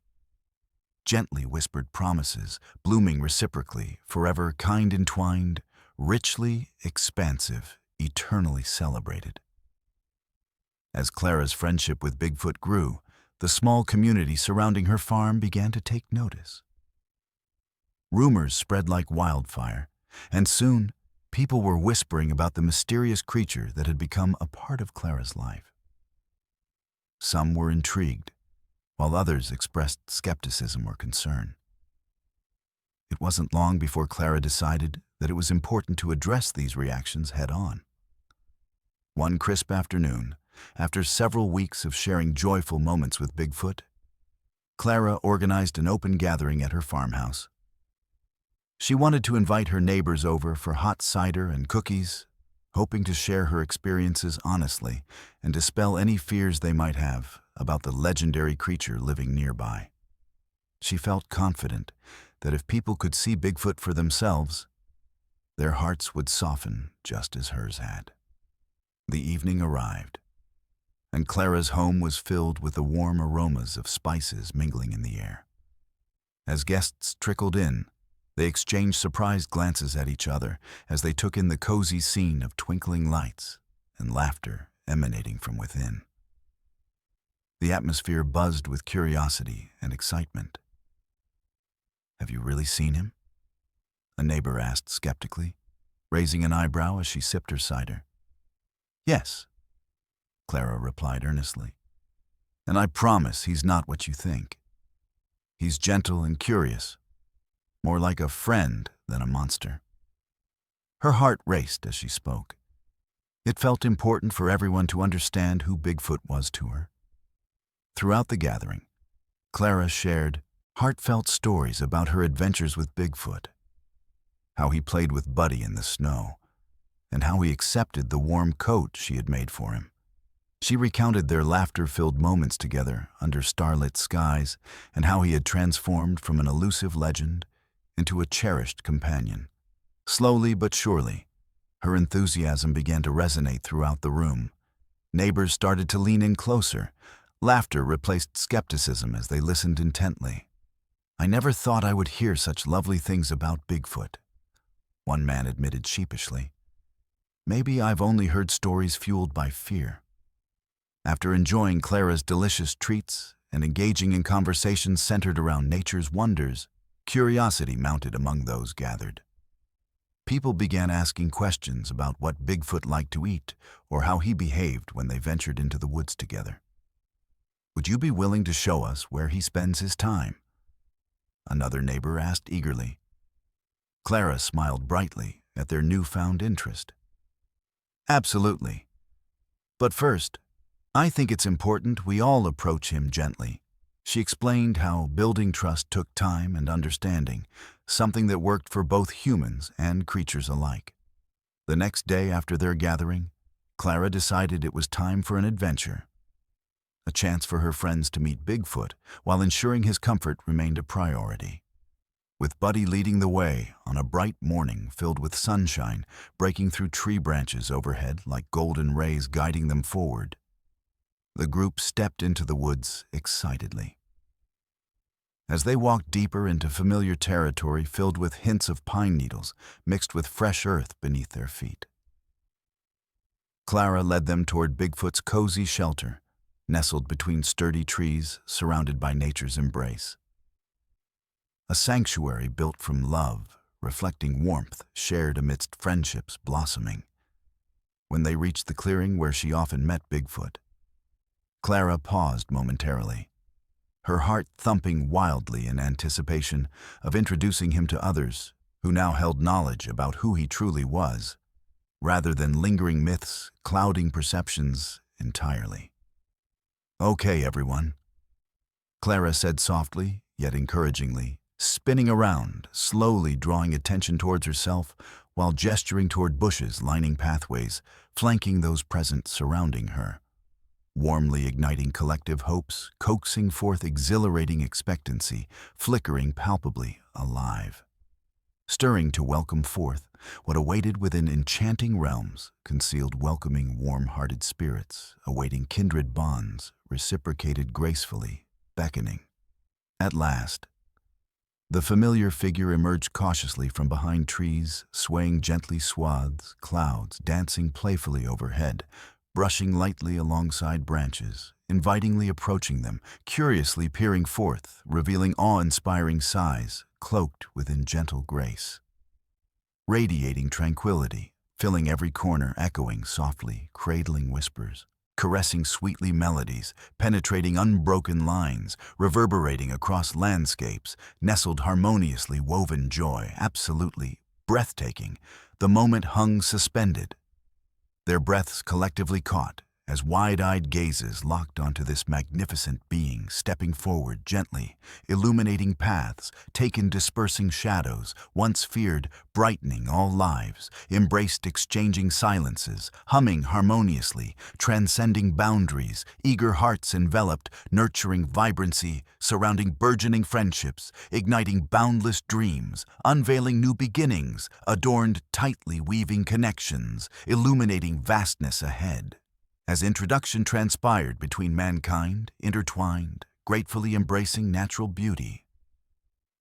gently whispered promises, blooming reciprocally, forever kind entwined, richly expansive, eternally celebrated. As Clara's friendship with Bigfoot grew, the small community surrounding her farm began to take notice. Rumors spread like wildfire, and soon people were whispering about the mysterious creature that had become a part of Clara's life. Some were intrigued, while others expressed skepticism or concern. It wasn't long before Clara decided that it was important to address these reactions head-on. One crisp afternoon, after several weeks of sharing joyful moments with Bigfoot, Clara organized an open gathering at her farmhouse. She wanted to invite her neighbors over for hot cider and cookies, hoping to share her experiences honestly and dispel any fears they might have about the legendary creature living nearby. She felt confident that if people could see Bigfoot for themselves, their hearts would soften just as hers had. The evening arrived, and Clara's home was filled with the warm aromas of spices mingling in the air. As guests trickled in, they exchanged surprised glances at each other as they took in the cozy scene of twinkling lights and laughter emanating from within. The atmosphere buzzed with curiosity and excitement. "Have you really seen him?" a neighbor asked skeptically, raising an eyebrow as she sipped her cider. "Yes," Clara replied earnestly, "and I promise he's not what you think. He's gentle and curious, more like a friend than a monster." Her heart raced as she spoke. It felt important for everyone to understand who Bigfoot was to her. Throughout the gathering, Clara shared heartfelt stories about her adventures with Bigfoot, how he played with Buddy in the snow, and how he accepted the warm coat she had made for him. She recounted their laughter-filled moments together under starlit skies and how he had transformed from an elusive legend into a cherished companion. Slowly but surely, her enthusiasm began to resonate throughout the room. Neighbors started to lean in closer. Laughter replaced skepticism as they listened intently. "I never thought I would hear such lovely things about Bigfoot," one man admitted sheepishly. "Maybe I've only heard stories fueled by fear." After enjoying Clara's delicious treats and engaging in conversations centered around nature's wonders, curiosity mounted among those gathered. People began asking questions about what Bigfoot liked to eat or how he behaved when they ventured into the woods together. "Would you be willing to show us where he spends his time?" another neighbor asked eagerly. Clara smiled brightly at their newfound interest. "Absolutely. But first, I think it's important we all approach him gently." She explained how building trust took time and understanding, something that worked for both humans and creatures alike. The next day after their gathering, Clara decided it was time for an adventure. A chance for her friends to meet Bigfoot while ensuring his comfort remained a priority. With Buddy leading the way on a bright morning filled with sunshine breaking through tree branches overhead like golden rays guiding them forward, the group stepped into the woods excitedly. As they walked deeper into familiar territory filled with hints of pine needles mixed with fresh earth beneath their feet, Clara led them toward Bigfoot's cozy shelter, nestled between sturdy trees surrounded by nature's embrace. A sanctuary built from love, reflecting warmth shared amidst friendships blossoming. When they reached the clearing where she often met Bigfoot, Clara paused momentarily, her heart thumping wildly in anticipation of introducing him to others who now held knowledge about who he truly was, rather than lingering myths clouding perceptions entirely. "Okay, everyone," Clara said softly, yet encouragingly, spinning around, slowly drawing attention towards herself while gesturing toward bushes lining pathways, flanking those present surrounding her. Warmly igniting collective hopes, coaxing forth exhilarating expectancy, flickering palpably alive. Stirring to welcome forth what awaited within enchanting realms, concealed welcoming warm-hearted spirits, awaiting kindred bonds, reciprocated gracefully, beckoning. At last, The familiar figure emerged cautiously from behind trees, swaying gently swaths, clouds dancing playfully overhead, brushing lightly alongside branches, invitingly approaching them, curiously peering forth, revealing awe-inspiring size, cloaked within gentle grace. Radiating tranquility, filling every corner, echoing softly, cradling whispers, caressing sweetly melodies, penetrating unbroken lines, reverberating across landscapes, nestled harmoniously woven joy, absolutely breathtaking. The moment hung suspended, their breaths collectively caught, as wide-eyed gazes locked onto this magnificent being stepping forward gently, illuminating paths, taken dispersing shadows, once feared, brightening all lives, embraced exchanging silences, humming harmoniously, transcending boundaries, eager hearts enveloped, nurturing vibrancy, surrounding burgeoning friendships, igniting boundless dreams, unveiling new beginnings, adorned tightly weaving connections, illuminating vastness ahead. As introduction transpired between mankind, intertwined, gratefully embracing natural beauty,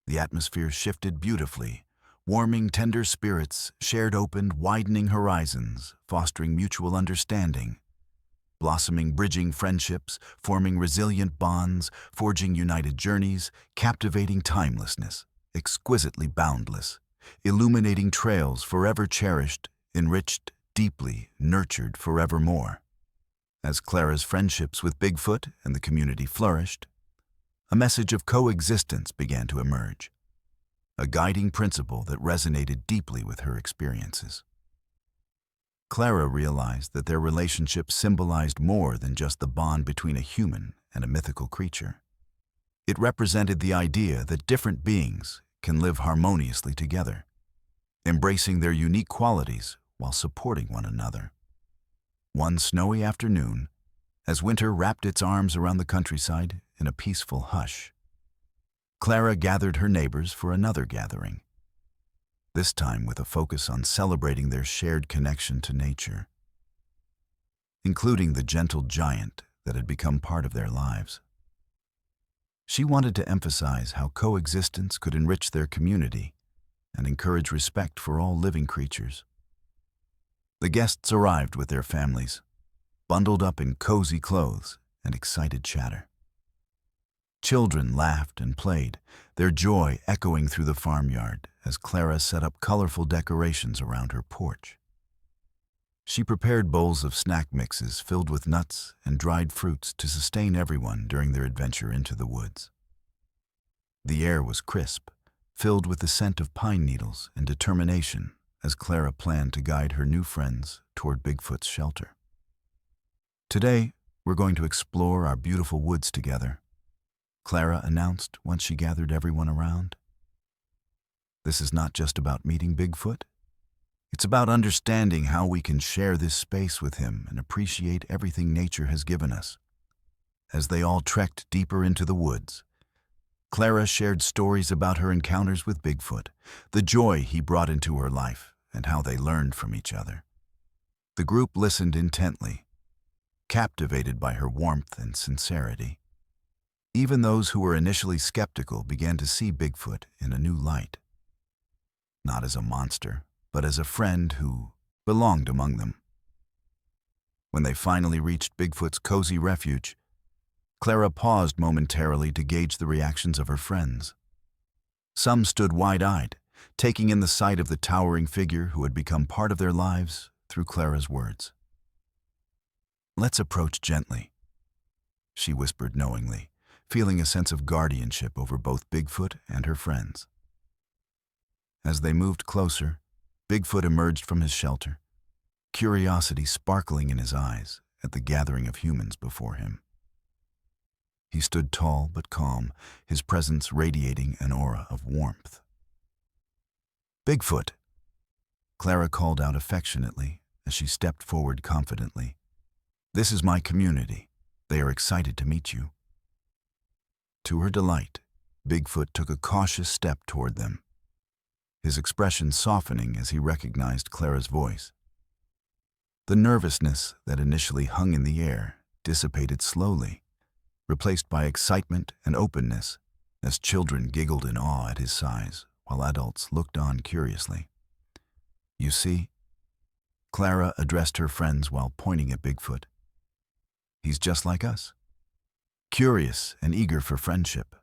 the atmosphere shifted beautifully, warming tender spirits, shared opened, widening horizons, fostering mutual understanding, blossoming bridging friendships, forming resilient bonds, forging united journeys, captivating timelessness, exquisitely boundless, illuminating trails forever cherished, enriched, deeply nurtured forevermore. As Clara's friendships with Bigfoot and the community flourished, a message of coexistence began to emerge, a guiding principle that resonated deeply with her experiences. Clara realized that their relationship symbolized more than just the bond between a human and a mythical creature. It represented the idea that different beings can live harmoniously together, embracing their unique qualities while supporting one another. One snowy afternoon, as winter wrapped its arms around the countryside in a peaceful hush, Clara gathered her neighbors for another gathering, this time with a focus on celebrating their shared connection to nature, including the gentle giant that had become part of their lives. She wanted to emphasize how coexistence could enrich their community and encourage respect for all living creatures. The guests arrived with their families, bundled up in cozy clothes and excited chatter. Children laughed and played, their joy echoing through the farmyard as Clara set up colorful decorations around her porch. She prepared bowls of snack mixes filled with nuts and dried fruits to sustain everyone during their adventure into the woods. The air was crisp, filled with the scent of pine needles and determination as Clara planned to guide her new friends toward Bigfoot's shelter. "Today, we're going to explore our beautiful woods together," Clara announced once she gathered everyone around. "This is not just about meeting Bigfoot. It's about understanding how we can share this space with him and appreciate everything nature has given us." As they all trekked deeper into the woods, Clara shared stories about her encounters with Bigfoot, the joy he brought into her life, and how they learned from each other. The group listened intently, captivated by her warmth and sincerity. Even those who were initially skeptical began to see Bigfoot in a new light. Not as a monster, but as a friend who belonged among them. When they finally reached Bigfoot's cozy refuge, Clara paused momentarily to gauge the reactions of her friends. Some stood wide-eyed, taking in the sight of the towering figure who had become part of their lives through Clara's words. "Let's approach gently," she whispered knowingly, feeling a sense of guardianship over both Bigfoot and her friends. As they moved closer, Bigfoot emerged from his shelter, curiosity sparkling in his eyes at the gathering of humans before him. He stood tall but calm, his presence radiating an aura of warmth. "Bigfoot," Clara called out affectionately as she stepped forward confidently. "This is my community. They are excited to meet you." To her delight, Bigfoot took a cautious step toward them, his expression softening as he recognized Clara's voice. The nervousness that initially hung in the air dissipated slowly, replaced by excitement and openness as children giggled in awe at his size, while adults looked on curiously. "You see," Clara addressed her friends while pointing at Bigfoot. "He's just like us, curious and eager for friendship.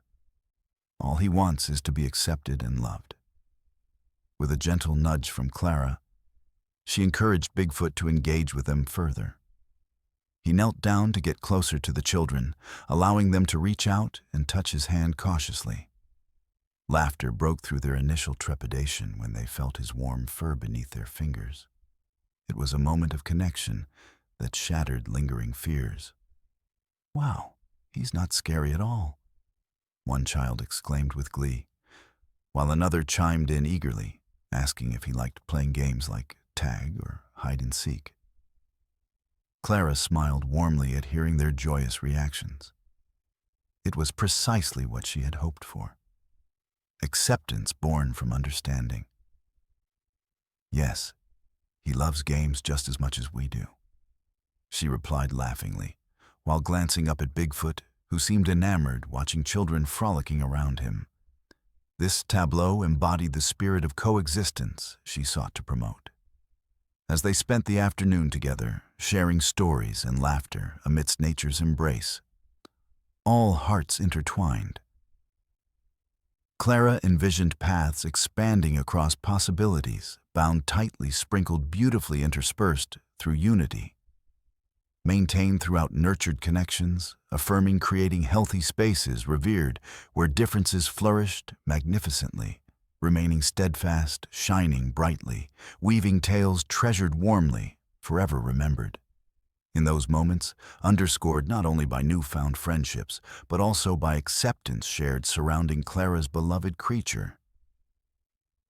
All he wants is to be accepted and loved." With a gentle nudge from Clara, she encouraged Bigfoot to engage with them further. He knelt down to get closer to the children, allowing them to reach out and touch his hand cautiously. Laughter broke through their initial trepidation when they felt his warm fur beneath their fingers. It was a moment of connection that shattered lingering fears. "Wow, he's not scary at all," one child exclaimed with glee, while another chimed in eagerly, asking if he liked playing games like tag or hide-and-seek. Clara smiled warmly at hearing their joyous reactions. It was precisely what she had hoped for. Acceptance born from understanding. "Yes, he loves games just as much as we do," she replied laughingly, while glancing up at Bigfoot, who seemed enamored watching children frolicking around him. This tableau embodied the spirit of coexistence she sought to promote. As they spent the afternoon together, sharing stories and laughter amidst nature's embrace, all hearts intertwined. Clara envisioned paths expanding across possibilities, bound tightly, sprinkled beautifully interspersed through unity. Maintained throughout nurtured connections, affirming creating healthy spaces revered where differences flourished magnificently, remaining steadfast, shining brightly, weaving tales treasured warmly, forever remembered. In those moments, underscored not only by newfound friendships, but also by acceptance shared surrounding Clara's beloved creature.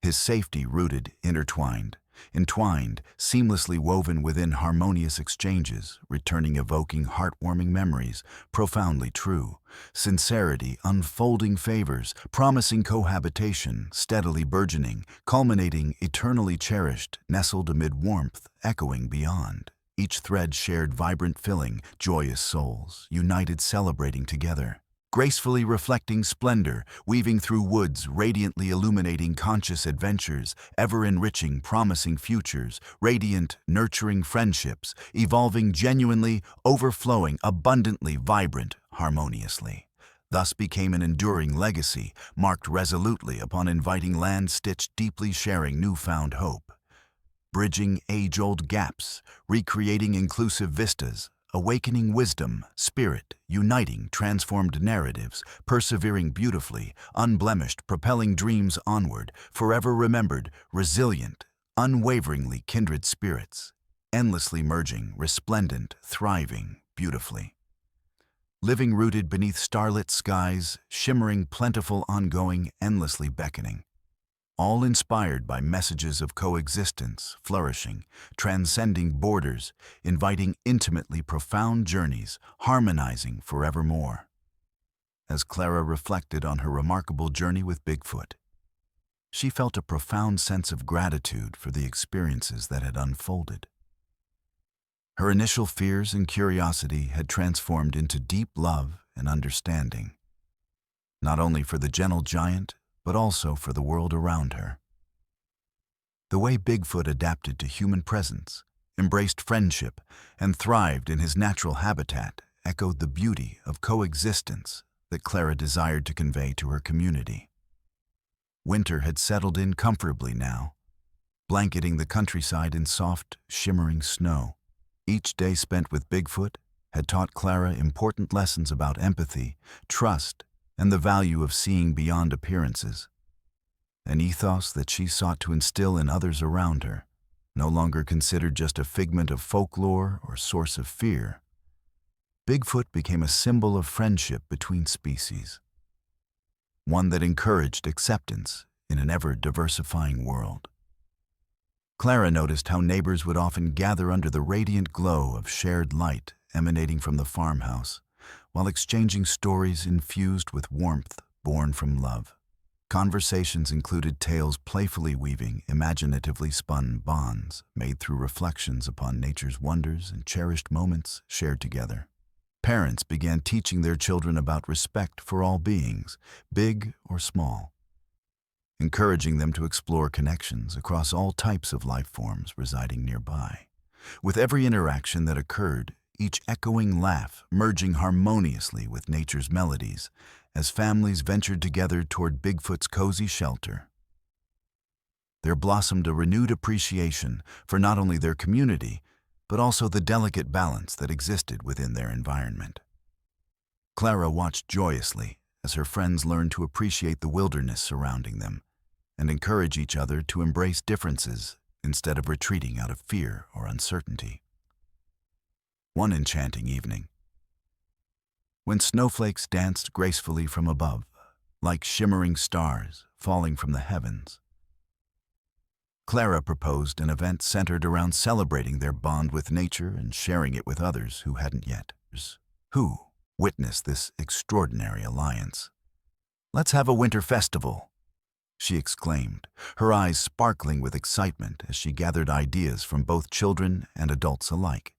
His safety rooted, intertwined, entwined, seamlessly woven within harmonious exchanges, returning evoking heartwarming memories, profoundly true, sincerity unfolding favors, promising cohabitation, steadily burgeoning, culminating eternally cherished, nestled amid warmth, echoing beyond. Each thread shared vibrant filling, joyous souls, united celebrating together. Gracefully reflecting splendor, weaving through woods, radiantly illuminating conscious adventures, ever enriching promising futures, radiant, nurturing friendships, evolving genuinely, overflowing, abundantly vibrant, harmoniously. Thus became an enduring legacy, marked resolutely upon inviting land stitched deeply sharing newfound hope. Bridging age-old gaps, recreating inclusive vistas, awakening wisdom, spirit, uniting transformed narratives, persevering beautifully, unblemished, propelling dreams onward, forever remembered, resilient, unwaveringly kindred spirits, endlessly merging, resplendent, thriving, beautifully. Living rooted beneath starlit skies, shimmering, plentiful, ongoing, endlessly beckoning. All inspired by messages of coexistence, flourishing, transcending borders, inviting intimately profound journeys, harmonizing forevermore. As Clara reflected on her remarkable journey with Bigfoot, she felt a profound sense of gratitude for the experiences that had unfolded. Her initial fears and curiosity had transformed into deep love and understanding, not only for the gentle giant, but also for the world around her. The way Bigfoot adapted to human presence, embraced friendship, and thrived in his natural habitat echoed the beauty of coexistence that Clara desired to convey to her community. Winter had settled in comfortably now, blanketing the countryside in soft, shimmering snow. Each day spent with Bigfoot had taught Clara important lessons about empathy, trust, and the value of seeing beyond appearances, an ethos that she sought to instill in others around her, no longer considered just a figment of folklore or source of fear. Bigfoot became a symbol of friendship between species, one that encouraged acceptance in an ever-diversifying world. Clara noticed how neighbors would often gather under the radiant glow of shared light emanating from the farmhouse, while exchanging stories infused with warmth born from love. Conversations included tales playfully weaving imaginatively spun bonds made through reflections upon nature's wonders and cherished moments shared together. Parents began teaching their children about respect for all beings, big or small, encouraging them to explore connections across all types of life forms residing nearby. With every interaction that occurred, each echoing laugh merging harmoniously with nature's melodies, as families ventured together toward Bigfoot's cozy shelter, there blossomed a renewed appreciation for not only their community, but also the delicate balance that existed within their environment. Clara watched joyously as her friends learned to appreciate the wilderness surrounding them and encourage each other to embrace differences instead of retreating out of fear or uncertainty. One enchanting evening, when snowflakes danced gracefully from above, like shimmering stars falling from the heavens, Clara proposed an event centered around celebrating their bond with nature and sharing it with others who hadn't yet witnessed this extraordinary alliance. "Let's have a winter festival," she exclaimed, her eyes sparkling with excitement as she gathered ideas from both children and adults alike.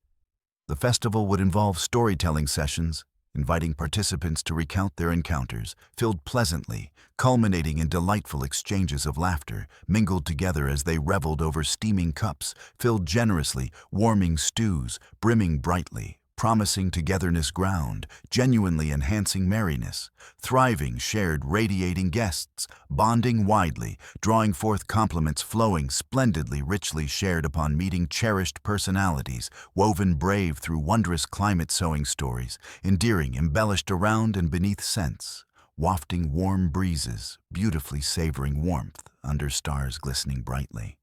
The festival would involve storytelling sessions, inviting participants to recount their encounters, filled pleasantly, culminating in delightful exchanges of laughter, mingled together as they reveled over steaming cups, filled generously, warming stews, brimming brightly, promising togetherness ground, genuinely enhancing merriness, thriving, shared, radiating guests, bonding widely, drawing forth compliments flowing splendidly, richly shared upon meeting cherished personalities, woven brave through wondrous climate-sowing stories, endearing, embellished around and beneath scents, wafting warm breezes, beautifully savoring warmth under stars glistening brightly.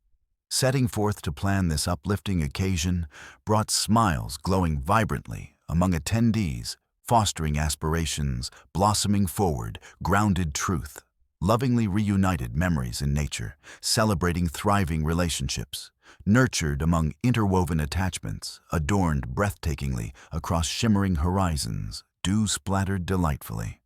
Setting forth to plan this uplifting occasion brought smiles glowing vibrantly among attendees, fostering aspirations, blossoming forward, grounded truth, lovingly reunited memories in nature, celebrating thriving relationships, nurtured among interwoven attachments, adorned breathtakingly across shimmering horizons, dew-splattered delightfully.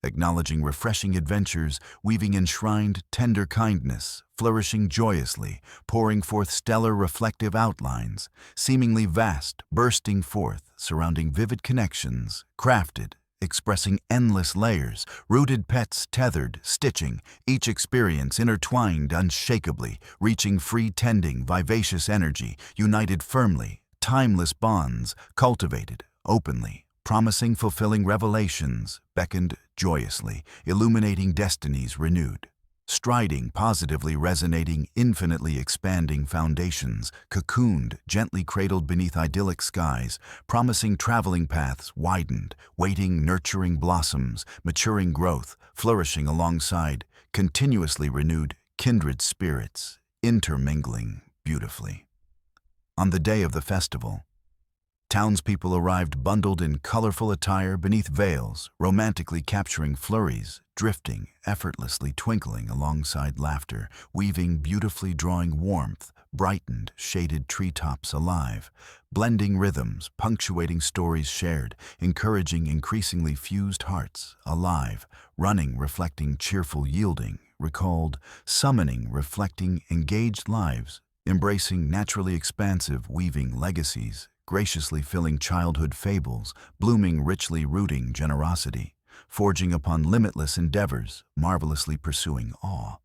Acknowledging refreshing adventures, weaving enshrined tender kindness, flourishing joyously, pouring forth stellar reflective outlines, seemingly vast, bursting forth, surrounding vivid connections, crafted, expressing endless layers, rooted pets tethered, stitching, each experience intertwined unshakably, reaching free-tending, vivacious energy, united firmly, timeless bonds, cultivated, openly, promising fulfilling revelations, beckoned joyously, illuminating destinies renewed, striding positively resonating, infinitely expanding foundations, cocooned, gently cradled beneath idyllic skies, promising traveling paths widened, waiting nurturing blossoms, maturing growth, flourishing alongside, continuously renewed, kindred spirits, intermingling beautifully. On the day of the festival, townspeople arrived bundled in colorful attire beneath veils, romantically capturing flurries, drifting, effortlessly twinkling alongside laughter, weaving beautifully drawing warmth, brightened, shaded treetops alive, blending rhythms, punctuating stories shared, encouraging increasingly fused hearts, alive, running, reflecting cheerful yielding, recalled, summoning, reflecting engaged lives, embracing naturally expansive, weaving legacies, graciously filling childhood fables, blooming richly rooting generosity, forging upon limitless endeavors, marvelously pursuing awe.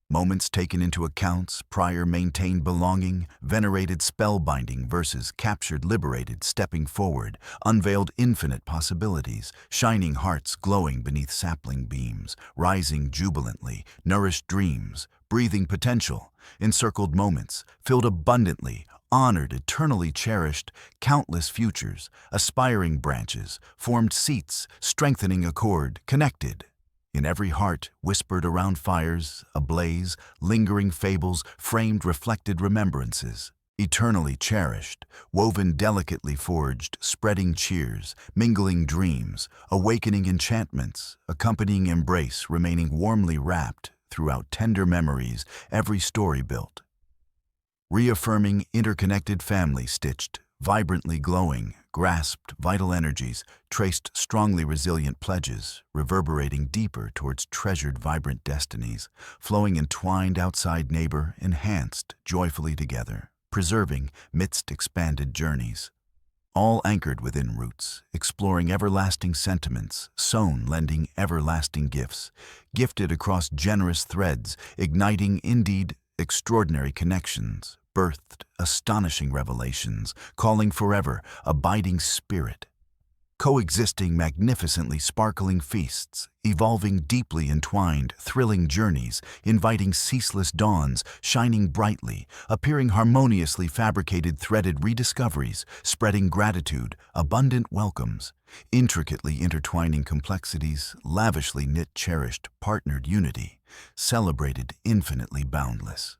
Moments taken into accounts, prior maintained belonging, venerated spellbinding verses captured liberated, stepping forward, unveiled infinite possibilities, shining hearts glowing beneath sapling beams, rising jubilantly, nourished dreams, breathing potential, encircled moments, filled abundantly, honored, eternally cherished, countless futures, aspiring branches, formed seats, strengthening accord, connected. In every heart, whispered around fires, ablaze, lingering fables, framed reflected remembrances, eternally cherished, woven delicately forged, spreading cheers, mingling dreams, awakening enchantments, accompanying embrace, remaining warmly wrapped, throughout tender memories, every story built. Reaffirming interconnected family stitched, vibrantly glowing, grasped vital energies, traced strongly resilient pledges, reverberating deeper towards treasured vibrant destinies, flowing entwined outside neighbor, enhanced joyfully together, preserving midst expanded journeys. all anchored within roots, exploring everlasting sentiments, sown lending everlasting gifts, gifted across generous threads, igniting indeed extraordinary connections, birthed astonishing revelations, calling forever, abiding spirit. Coexisting magnificently sparkling feasts, evolving deeply entwined, thrilling journeys, inviting ceaseless dawns, shining brightly, appearing harmoniously fabricated threaded rediscoveries, spreading gratitude, abundant welcomes, intricately intertwining complexities, lavishly knit cherished, partnered unity, celebrated infinitely boundless.